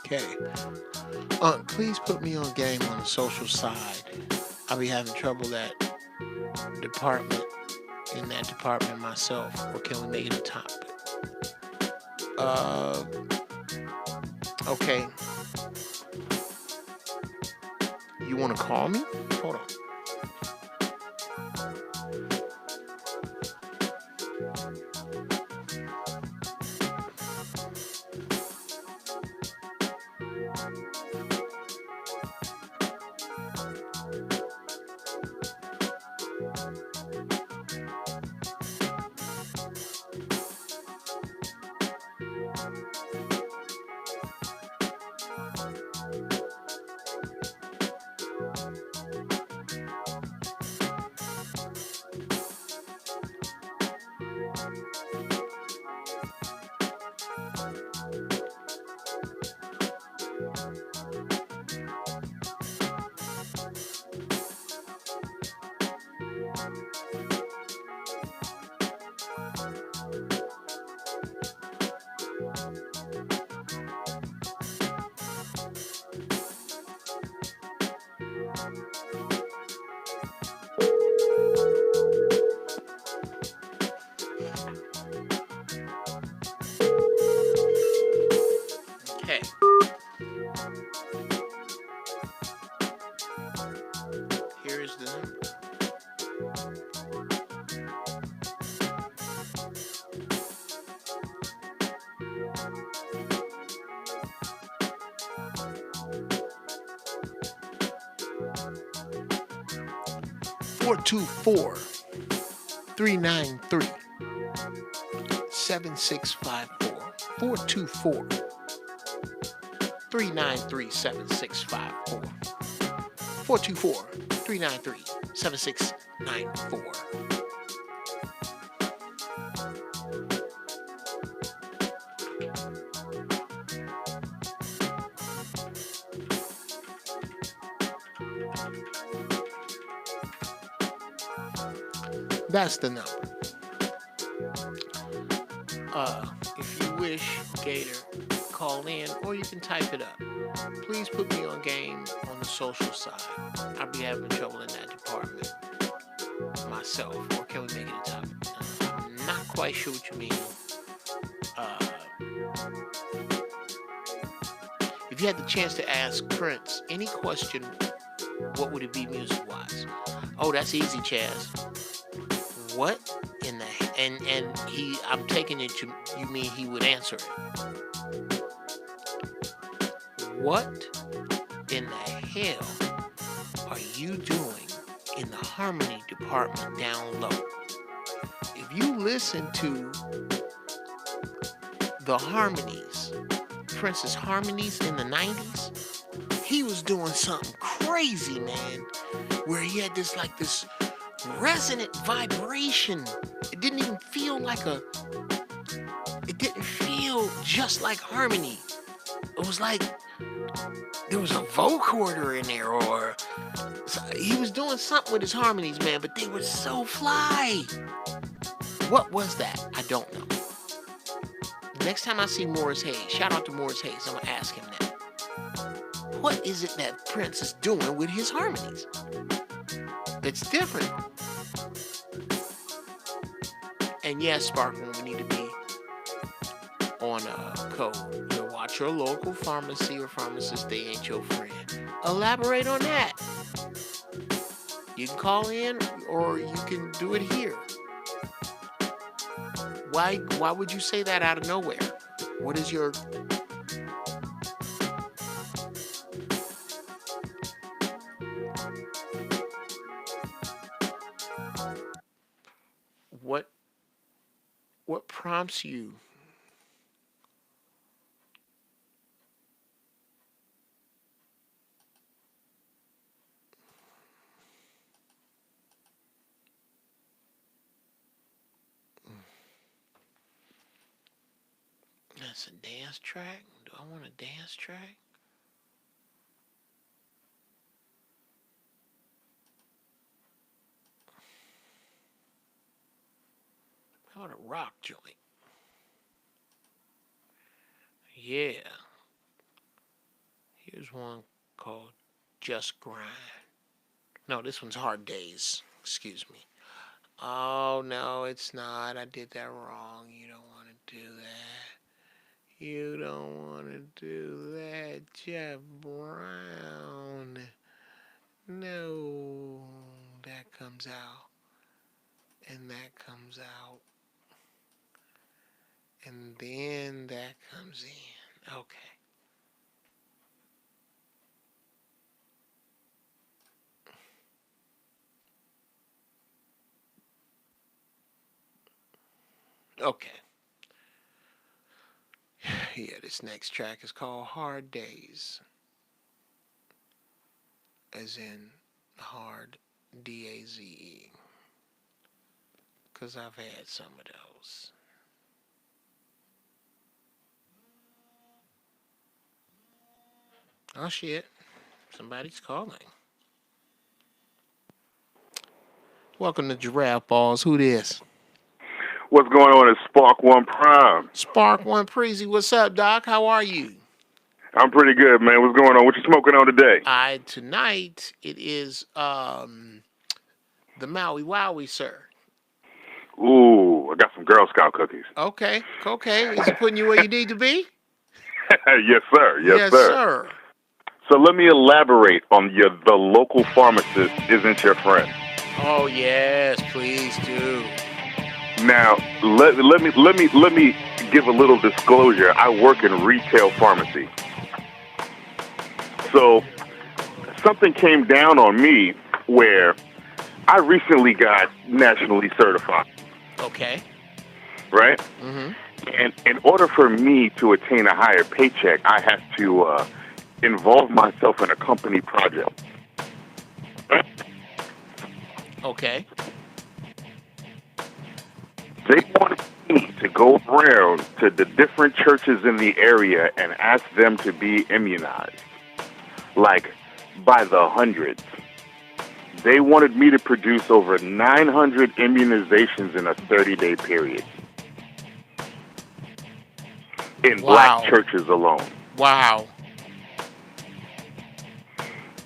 Okay. Please put me on game on the social side. I'll be having trouble department in that department myself, or can we make it a topic? Uh, okay. You want to call me? Hold on. 424 393 7654. 424 393 7654. 424 393 7694. That's the number. If you wish, Gator, call in or you can type it up. Please put me on game on the social side. I'll be having trouble in that department myself. Or can we make it a topic? I'm not quite sure what you mean. If you had the chance to ask Prince any question, what would it be music-wise? Oh, that's easy, Chaz. What in the and he? I'm taking it to you mean he would answer it. What in the hell are you doing in the harmony department down low? If you listen to the harmonies, Prince's harmonies in the 90s, he was doing something crazy, man, where he had this resonant vibration. It didn't even feel it didn't feel just like harmony. It was like there was a vocoder in there, or he was doing something with his harmonies, man, but they were so fly. What was that? I don't know. Next time I see Morris Hayes, shout out to Morris Hayes, I'm gonna ask him that. What is it that Prince is doing with his harmonies? It's different. And yes, Sparkman, we need to be on code. Watch your local pharmacy or pharmacist, they ain't your friend. Elaborate on that. You can call in or you can do it here. Why would you say that out of nowhere? What is your... What prompts you that's a dance track? Do I want a dance track? How about a rock joint? Yeah. Here's one called Just Grind. No, this one's Hard Days. Excuse me. Oh, no, it's not. I did that wrong. You don't want to do that. You don't want to do that, Jeff Brown. No, that comes out. And that comes out. And then that comes in. Okay. Okay. Yeah, this next track is called Hard Days. As in hard, D-A-Z-E. Because I've had some of those. Oh, shit. Somebody's calling. Welcome to Giraffe Balls. Who this? What's going on? It's Spark One Prime. Spark One Preezy. What's up, Doc? How are you? I'm pretty good, man. What's going on? What you smoking on today? Tonight it is the Maui Wowie, sir. Ooh, I got some Girl Scout cookies. Okay. Is it putting you where you need to be? Yes, sir. Yes, sir. So let me elaborate on the local pharmacist isn't your friend. Oh yes, please do. Now let me give a little disclosure. I work in retail pharmacy. So something came down on me where I recently got nationally certified. Okay. Right? Mm-hmm. And in order for me to attain a higher paycheck, I have to involve myself in a company project. Okay. They wanted me to go around to the different churches in the area and ask them to be immunized, like by the hundreds. They wanted me to produce over 900 immunizations in a 30-day period in black churches alone. Wow.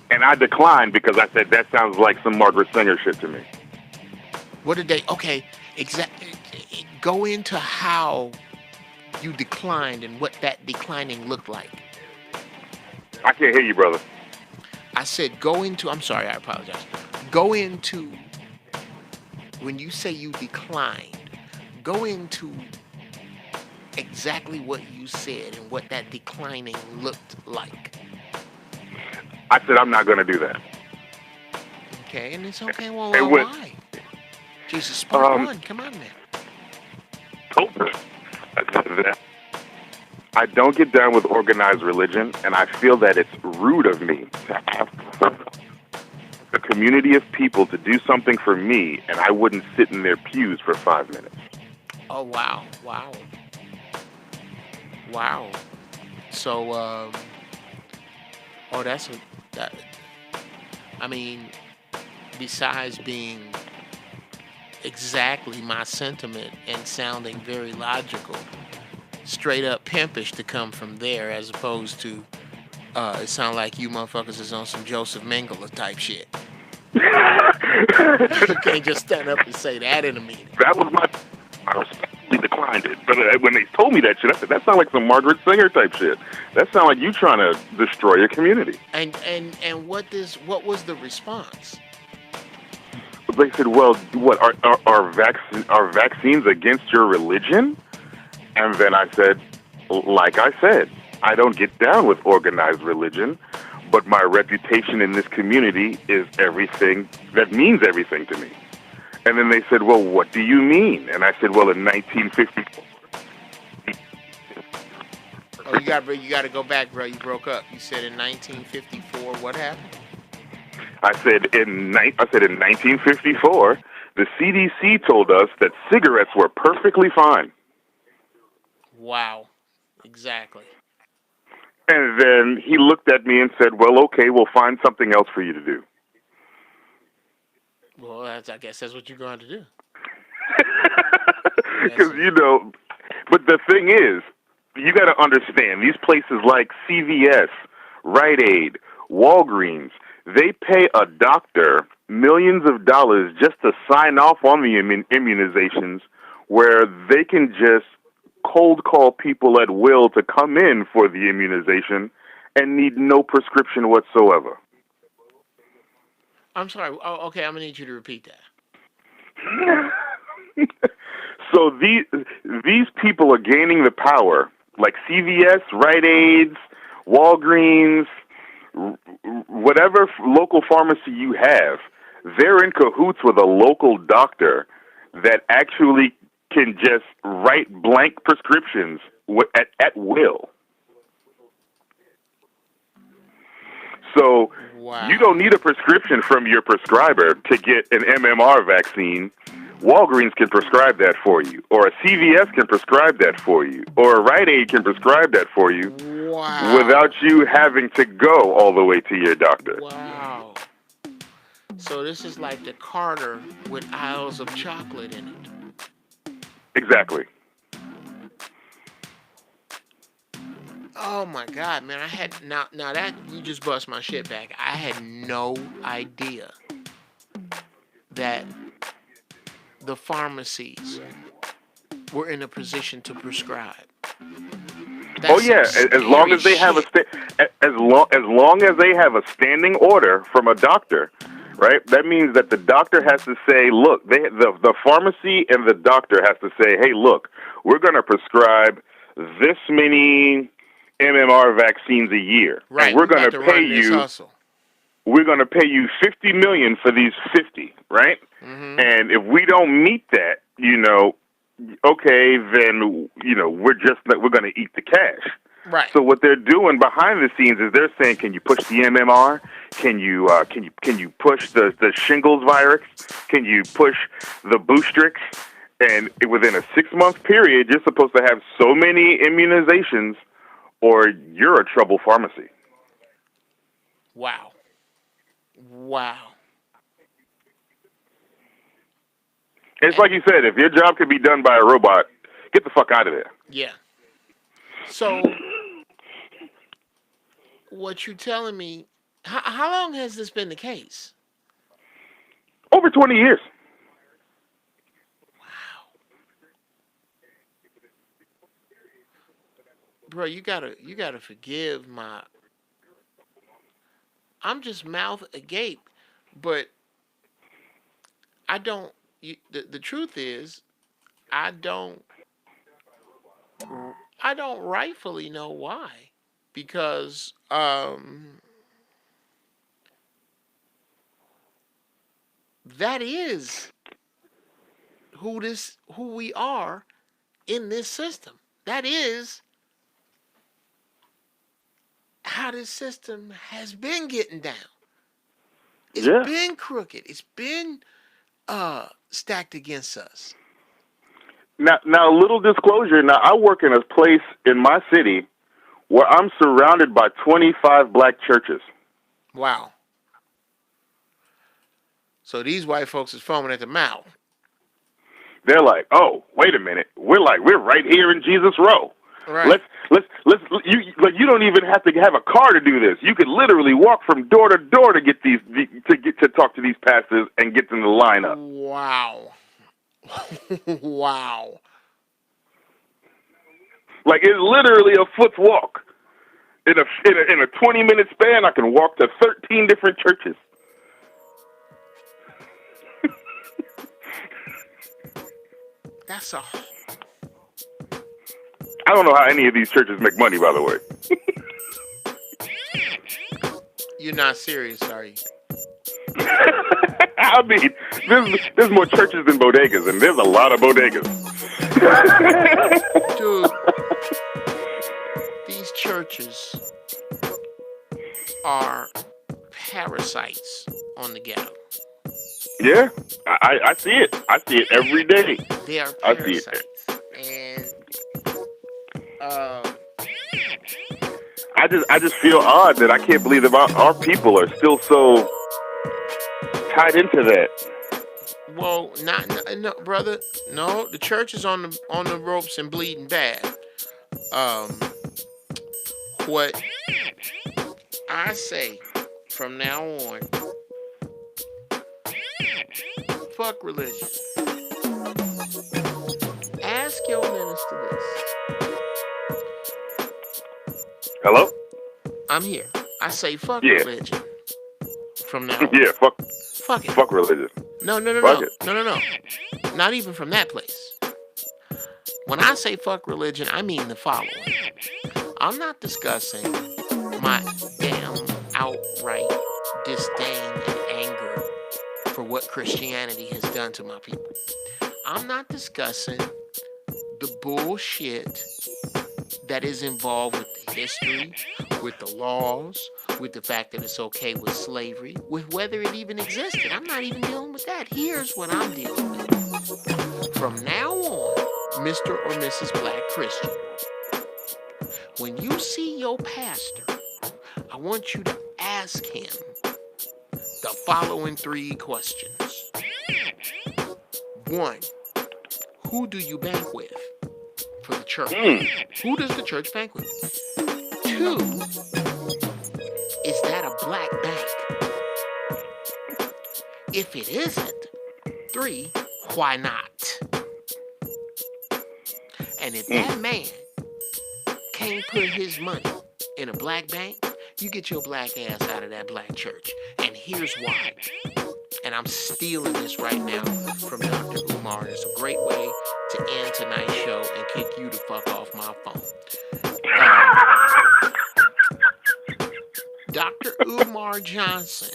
And I declined because I said, that sounds like some Margaret Sanger shit to me. What did they, okay, exactly, go into how you declined and what that declining looked like. I can't hear you, brother. I said I'm sorry, I apologize. Go into, when you say you declined, go into exactly what you said and what that declining looked like. I said, I'm not going to do that. Okay, and it's okay. Well, why? Jesus, Spark One, come on, man. I don't get down with organized religion, and I feel that it's rude of me to ask a community of people to do something for me, and I wouldn't sit in their pews for 5 minutes. Oh, wow. So, I mean, besides being exactly my sentiment and sounding very logical, straight up pimpish to come from there, as opposed to it sound like you motherfuckers is on some Joseph Mengele type shit. You can't just stand up and say that in a meeting. That was I respectfully declined it. But when they told me that shit, I said, that sounds like some Margaret Sanger type shit. That sounds like you trying to destroy your community. And what was the response? They said, well, what, are vaccines against your religion? And then I said, like I said, I don't get down with organized religion, but my reputation in this community is everything that means everything to me. And then they said, well, what do you mean? And I said, well, in 1954. Oh, you got to go back, bro. You broke up. You said in 1954, what happened? I said in 1954, the CDC told us that cigarettes were perfectly fine. Wow. Exactly. And then he looked at me and said, well, okay, we'll find something else for you to do. Well, I guess that's what you're going to do. Because, but the thing is, you got to understand, these places like CVS, Rite Aid, Walgreens, they pay a doctor millions of dollars just to sign off on the immunizations, where they can just cold call people at will to come in for the immunization and need no prescription whatsoever. I'm sorry. Oh, okay. I'm gonna need you to repeat that. So these people are gaining the power, like CVS, Rite Aids, Walgreens, whatever local pharmacy you have. They're in cahoots with a local doctor that actually can just write blank prescriptions at will. So Wow. you don't need a prescription from your prescriber to get an MMR vaccine. Walgreens can prescribe that for you, or a CVS can prescribe that for you, or a Rite Aid can prescribe that for you without you having to go all the way to your doctor. Wow. So this is like the Carter with aisles of chocolate in it. Exactly. Oh my God, man! I had now that you just bust my shit back. I had no idea that the pharmacies were in a position to prescribe. Oh yeah, as long as they have as long as they have a standing order from a doctor, right? That means that the doctor has to say, look, the pharmacy and the doctor has to say, hey, look, we're going to prescribe this many MMR vaccines a year, right? And we're going to pay you. We're going to pay you $50 million for these 50, right? Mm-hmm. And if we don't meet that, okay, then we're going to eat the cash. Right. So what they're doing behind the scenes is they're saying, can you push the MMR? Can you push the shingles virus? Can you push the Boostrix? And within a 6-month period, you're supposed to have so many immunizations, or you're a trouble pharmacy. Wow. Wow. It's like you said, if your job could be done by a robot, get the fuck out of there. Yeah. So, what you telling me, how long has this been the case? Over 20 years. Wow. Bro, you gotta forgive my, I'm just mouth agape, but I don't, the truth is, I don't rightfully know why, because that is who we are in this system. That is how this system has been getting down. It's been crooked. It's been stacked against us. Now, a little disclosure. Now, I work in a place in my city where I'm surrounded by 25 black churches. Wow. So these white folks is foaming at the mouth. They're like, oh, wait a minute. We're right here in Jesus Row. Right. You don't even have to have a car to do this. You could literally walk from door to door to get to talk to these pastors and get them to line up. Wow. Wow. Like, it's literally a foot's walk. In a 20-minute span, I can walk to 13 different churches. That's a... I don't know how any of these churches make money, by the way. You're not serious, are you? I mean, there's more churches than bodegas, and there's a lot of bodegas. Dude, these churches are parasites on the ghetto. Yeah, I see it. I see it every day. They are I parasites. see it. And I just feel odd that I can't believe that our people are still so tied into that. well, no, brother. No, the church is on the ropes and bleeding bad. What I say from now on, fuck religion. Ask your minister this. Hello? I'm here. I say fuck Yeah. religion. From now on. Yeah, Fuck it. fuck religion. No. Fuck it. No. Not even from that place. When I say fuck religion, I mean the following. I'm not discussing my damn outright disdain and anger for what Christianity has done to my people. I'm not discussing the bullshit that is involved with the history, with the laws, with the fact that it's okay with slavery, with whether it even existed. I'm not even dealing with that. Here's what I'm dealing with. From now on, Mr. or Mrs. Black Christian, when you see your pastor, I want you to ask him the following 3 questions. 1, who do you bank with for the church? Who does the church bank with? 2, is that a black bank? If it isn't, 3, why not? And if that man can't put his money in a black bank, you get your black ass out of that black church. And here's why. And I'm stealing this right now from Dr. Umar. It's a great way to end tonight's show and kick you the fuck off my phone. Dr. Umar Johnson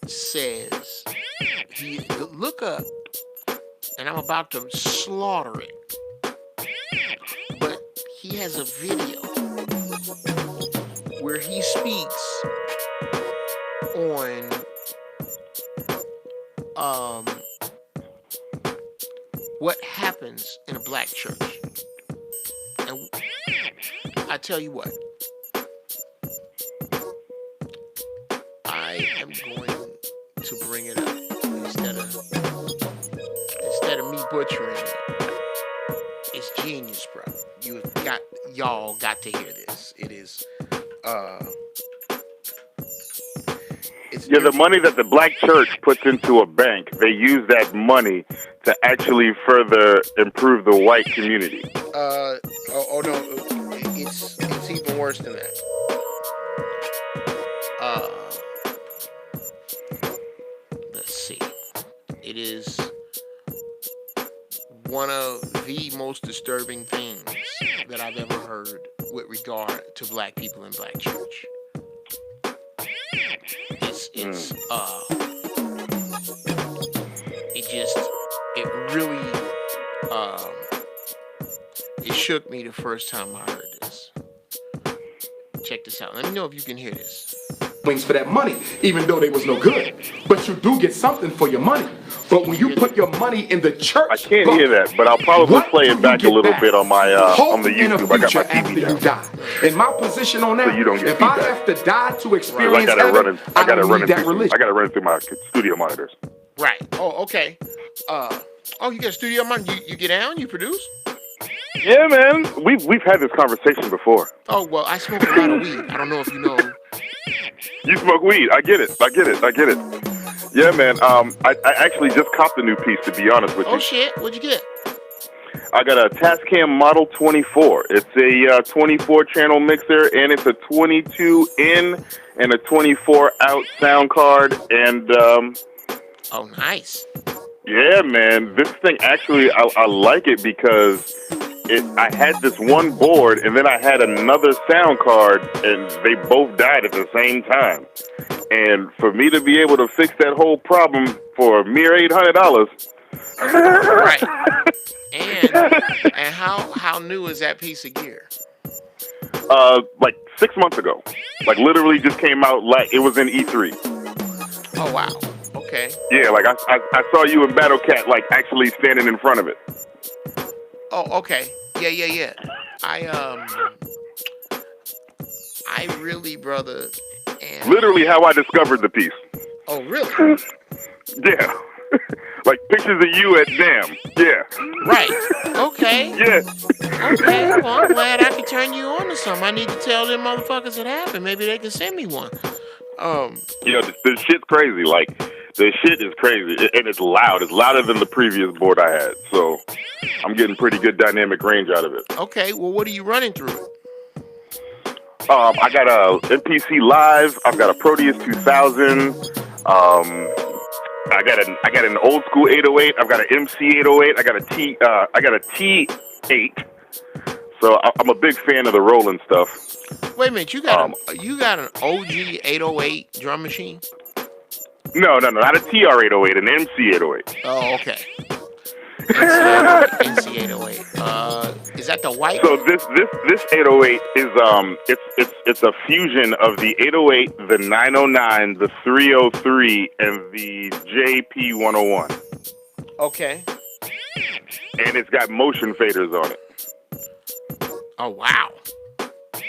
says, look up, and I'm about to slaughter it, but he has a video where he speaks on what happens in a black church. And I tell you what, I am going to bring it up instead of me butchering it. It's genius, bro. Y'all got to hear this. It is The money that the black church puts into a bank, they use that money to actually further improve the white community. No, it's even worse than that. Let's see. It is one of the most disturbing things that I've ever heard with regard to black people in black church. It shook me the first time I heard this. Check this out. Let me know if you can hear this. Wings for that money, even though they was no good. But you do get something for your money. But when you put your money in the church, I can't hear that, but I'll probably play it back a little bit on my on the YouTube. I got my TV down. Die. In my position on that, So you don't get if I feedback. have to die to experience I gotta run heaven, it. I gotta don't run need it that through. religion. I gotta run it through my studio monitors. Right. Oh, okay. You got a studio monitor. You get down. You produce. Yeah, man. We've had this conversation before. Oh well, I smoke a lot of weed. I don't know if you know. You smoke weed. I get it. Yeah, man. I actually just copped a new piece, to be honest with you. Oh shit! What'd you get? I got a Tascam Model 24. It's a 24-channel mixer, and it's a 22 in and a 24 out sound card. And Oh, nice. yeah, man, this thing actually I like it because I had this one board, and then I had another sound card, and they both died at the same time. And for me to be able to fix that whole problem for a mere $800. Right. And how new is that piece of gear? Like 6 months ago. Like literally just came out. Like it was in E3. Oh wow. Okay. Yeah, like I saw you in Battle Cat, like actually standing in front of it. Oh, okay. Yeah. I really, brother. And Literally how I discovered the piece. oh, really? Yeah. Like pictures of you at Damn. Yeah. Right. Okay. Yeah. Okay. Well, I'm glad I could turn you on to something. I need to tell them motherfuckers it happened. Maybe they can send me one. The shit's crazy. Like, the shit is crazy. And it's loud. It's louder than the previous board I had. So, I'm getting pretty good dynamic range out of it. Okay. Well, what are you running through? I got a MPC Live. I've got a Proteus 2000. I got an old school 808. I've got an MC 808. I got a T8. So I'm a big fan of the rolling stuff. Wait a minute, you got an OG 808 drum machine? No, not a TR 808, an MC 808. Oh, okay. MC 808. Is that the white? So this 808 is it's a fusion of the 808, the 909, the 303, and the JP 101. Okay. And it's got motion faders on it. Oh wow.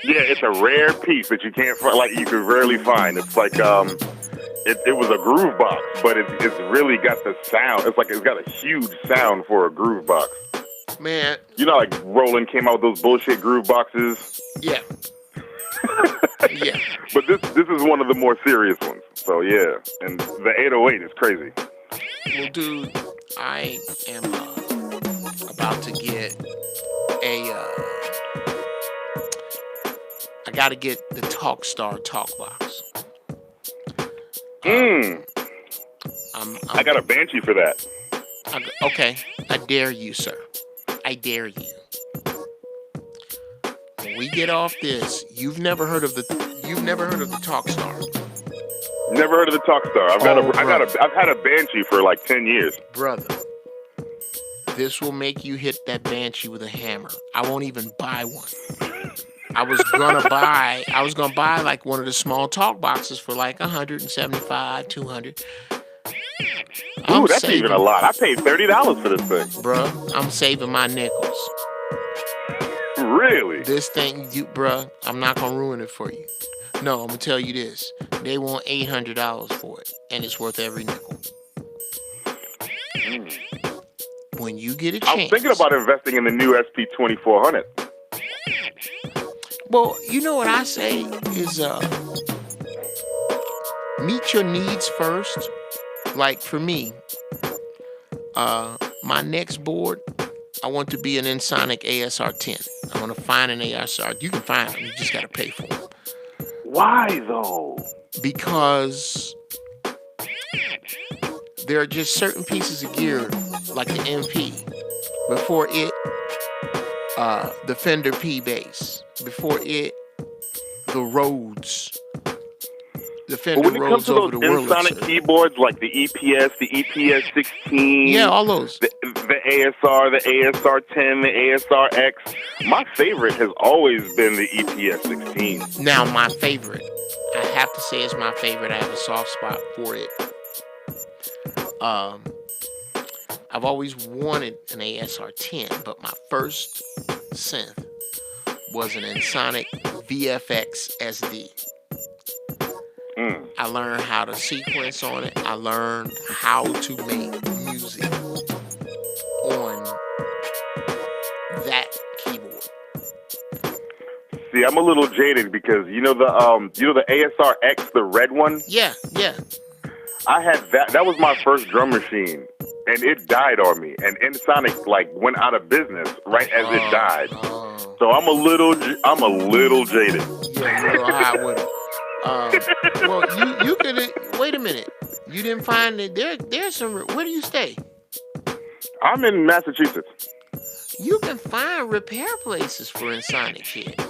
Yeah, it's a rare piece that you can't find, like you can rarely find. It's like it was a groove box, but it's really got the sound. It's got a huge sound for a groove box. Man, you know, like Roland came out with those bullshit groove boxes. Yeah. Yeah. But this is one of the more serious ones. So yeah, and the 808 is crazy. Well, dude, I am about to get I got to get the Talkstar Talk Box. I got a Banshee for that. Okay, I dare you, sir. I dare you. When we get off this, you've never heard of the Talkstar. Never heard of the Talkstar. I've had a Banshee for like 10 years. Brother, this will make you hit that Banshee with a hammer. I won't even buy one. I was gonna buy like one of the small talk boxes for like 175, 200. Ooh, that's even a lot. I paid $30 for this thing. Bruh, I'm saving my nickels. Really? This thing, bruh, I'm not gonna ruin it for you. No, I'm gonna tell you this. They want $800 for it, and it's worth every nickel. When you get a chance. I was thinking about investing in the new SP2400. Well, you know what I say is meet your needs first. Like for me, my next board, I want to be an Ensoniq ASR10. I want to find an ASR. You can find them. You just got to pay for them. Why though? Because there are just certain pieces of gear, like the MP, before it, the Fender P bass, before it, the Rhodes. The Fender Rhodes over the Wurlitzer. When it comes to those Ensoniq keyboards, like the EPS, the EPS 16, yeah, all those, the ASR, the ASR 10, the ASR X. My favorite has always been the EPS 16. Now, my favorite, I have to say, it's my favorite. I have a soft spot for it. I've always wanted an ASR 10, but my first synth was an Ensoniq VFX SD. I learned how to sequence on it. I learned how to make music on that keyboard. See, I'm a little jaded because you know the ASR X, the red one? Yeah. I had that. That was my first drum machine, and it died on me. And Ensoniq went out of business right as it died. So I'm a little jaded. Yeah, you're a little hot with it. Well, you could wait a minute. You didn't find it. There's some. Where do you stay? I'm in Massachusetts. You can find repair places for Ensoniq shit,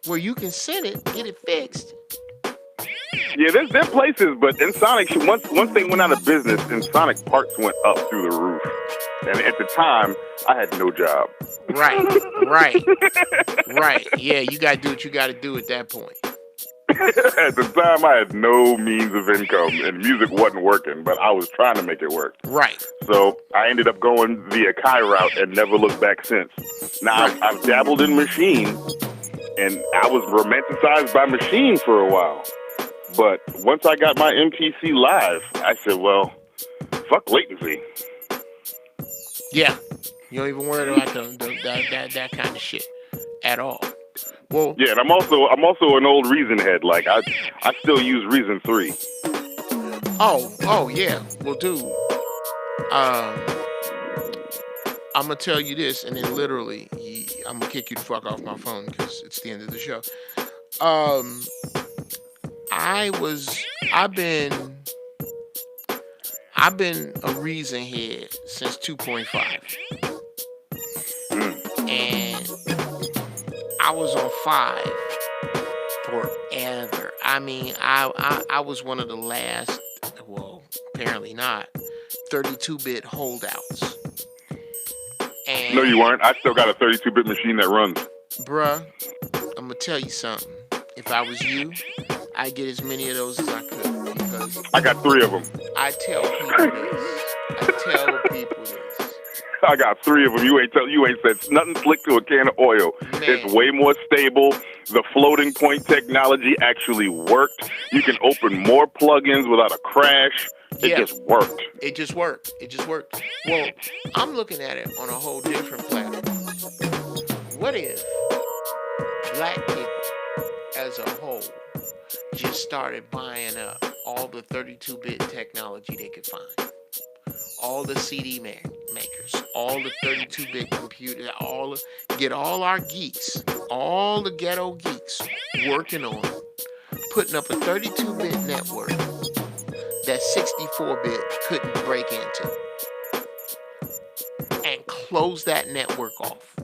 where you can send it, get it fixed. Yeah, there are places, but Ensoniq, once they went out of business, Ensoniq parts went up through the roof. And at the time, I had no job. Right. Yeah, you got to do what you got to do at that point. At the time, I had no means of income, and music wasn't working, but I was trying to make it work. Right. So I ended up going the Akai route and never looked back since. Now, I've dabbled in Machine, and I was romanticized by Machine for a while. But once I got my MPC Live, I said, well, fuck latency. Yeah, you don't even worry about that kind of shit at all. Well, Yeah, and I'm also an old Reason head. Like I still use Reason 3. oh yeah. Well, dude, I'm gonna tell you this, and then literally, I'm gonna kick you the fuck off my phone because it's the end of the show. I've been a Reason head since 2.5, and I was on 5 forever. I mean, I was one of the last. Well, apparently not. 32-bit holdouts. And No, you weren't. I still got a 32-bit machine that runs. Bruh, I'm gonna tell you something. If I was you, I'd get as many of those as I could, because I got 3 of them. I tell people this. I got 3 of them. You ain't said nothing slick to a can of oil. Man. It's way more stable. The floating point technology actually worked. You can open more plugins without a crash. It just worked. It just worked. Well, I'm looking at it on a whole different platform. What if black people as a whole just started buying up all the 32-bit technology they could find? All the CD makers, all the 32-bit computers, get all our geeks, all the ghetto geeks working on putting up a 32-bit network that 64-bit couldn't break into, and close that network off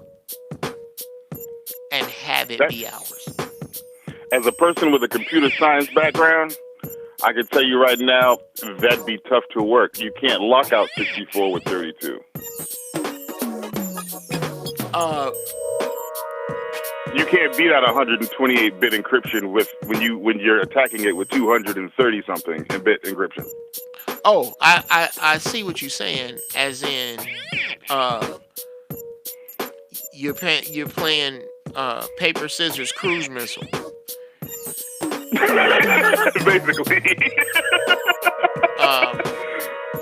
and have it be ours. As a person with a computer science background, I can tell you right now, that'd be tough to work. You can't lock out 64 with 32. You can't beat out 128-bit encryption when you're attacking it with 230-something-bit encryption. Oh, I see what you're saying. As in, you're playing paper scissors cruise missile. Basically.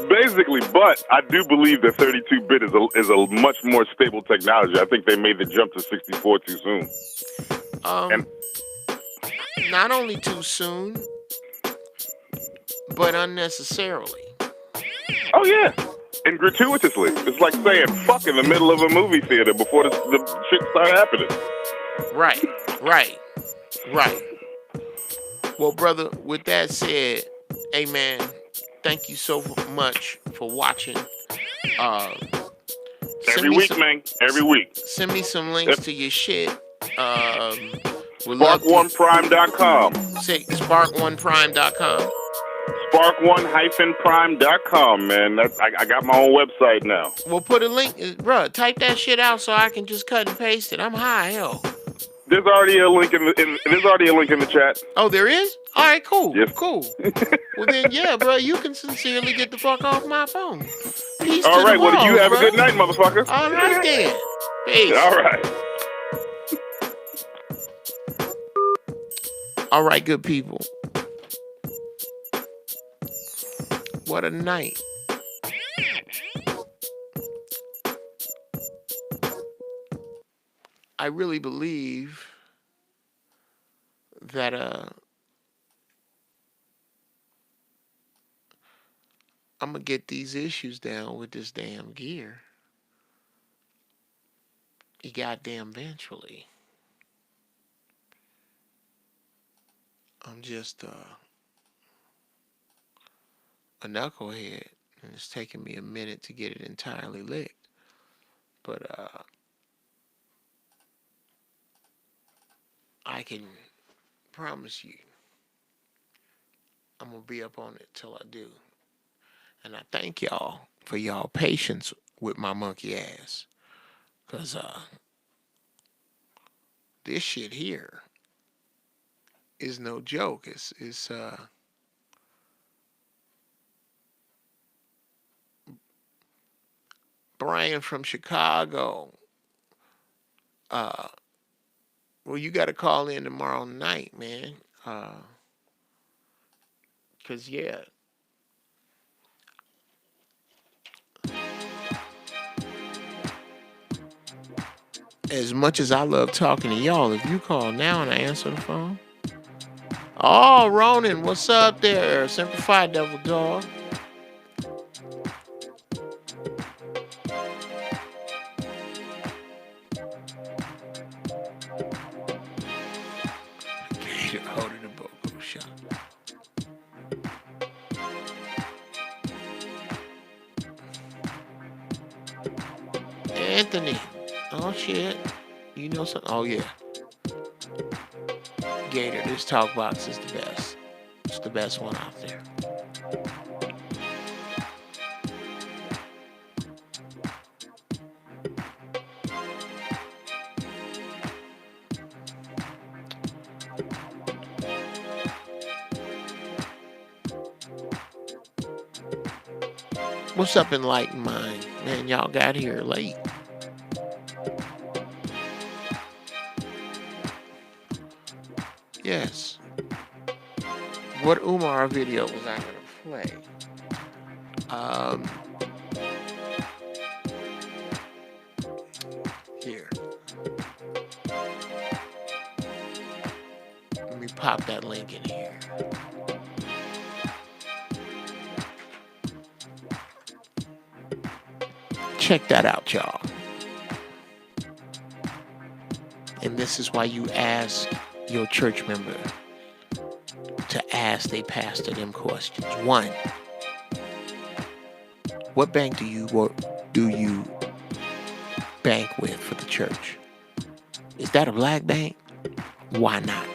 Basically, but I do believe that 32-bit is a much more stable technology. I think they made the jump to 64 too soon. Not only too soon, but unnecessarily. Oh yeah, and gratuitously. It's like saying "fuck" in the middle of a movie theater before the shit started happening. Right. Well, brother, with that said, hey man, thank you so much for watching. Every week, man. Every week. Send me some links to your shit. Spark1prime.com. Say Spark1prime.com. Spark1-prime.com, man. I got my own website now. We'll put a link, bruh. Type that shit out so I can just cut and paste it. I'm high, hell. There's already a link in the chat. Oh, there is? All right, cool. Yes. Cool. Well then, yeah, bro, you can sincerely get the fuck off my phone. Peace. All to right. the Well, walls, you have bro. a good night, motherfucker. All right then. Peace. All right. All right, good people. What a night. I really believe that I'm gonna get these issues down with this damn gear. Goddamn eventually. I'm just a knucklehead, and it's taking me a minute to get it entirely licked. But I can promise you I'm gonna be up on it till I do. And I thank y'all for y'all patience with my monkey ass. Cause this shit here is no joke. It's Brian from Chicago. Well, you got to call in tomorrow night, man. Cause yeah, As much as I love talking to y'all, if you call now and I answer the phone. Oh, Ronan, what's up there? Simplified Devil Dog. Holding the BOGO shot. Anthony. Oh, shit. You know something? Oh, yeah. Gator, this talk box is the best. It's the best one out there. What's up, Enlightened Mind? Man, y'all got here late. Yes. What Umar video was I going to play? Here. Let me pop that link in here. Check that out, y'all. And this is why you ask your church member to ask they pastor them questions. 1, what bank do you bank with for the church? Is that a black bank? Why not?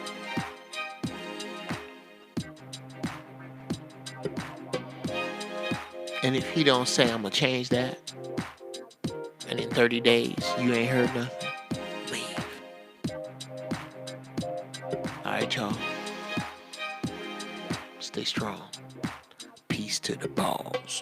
And if he don't say, I'm gonna change that, and in 30 days you ain't heard nothing, leave. All right, y'all. Stay strong. Peace to the balls.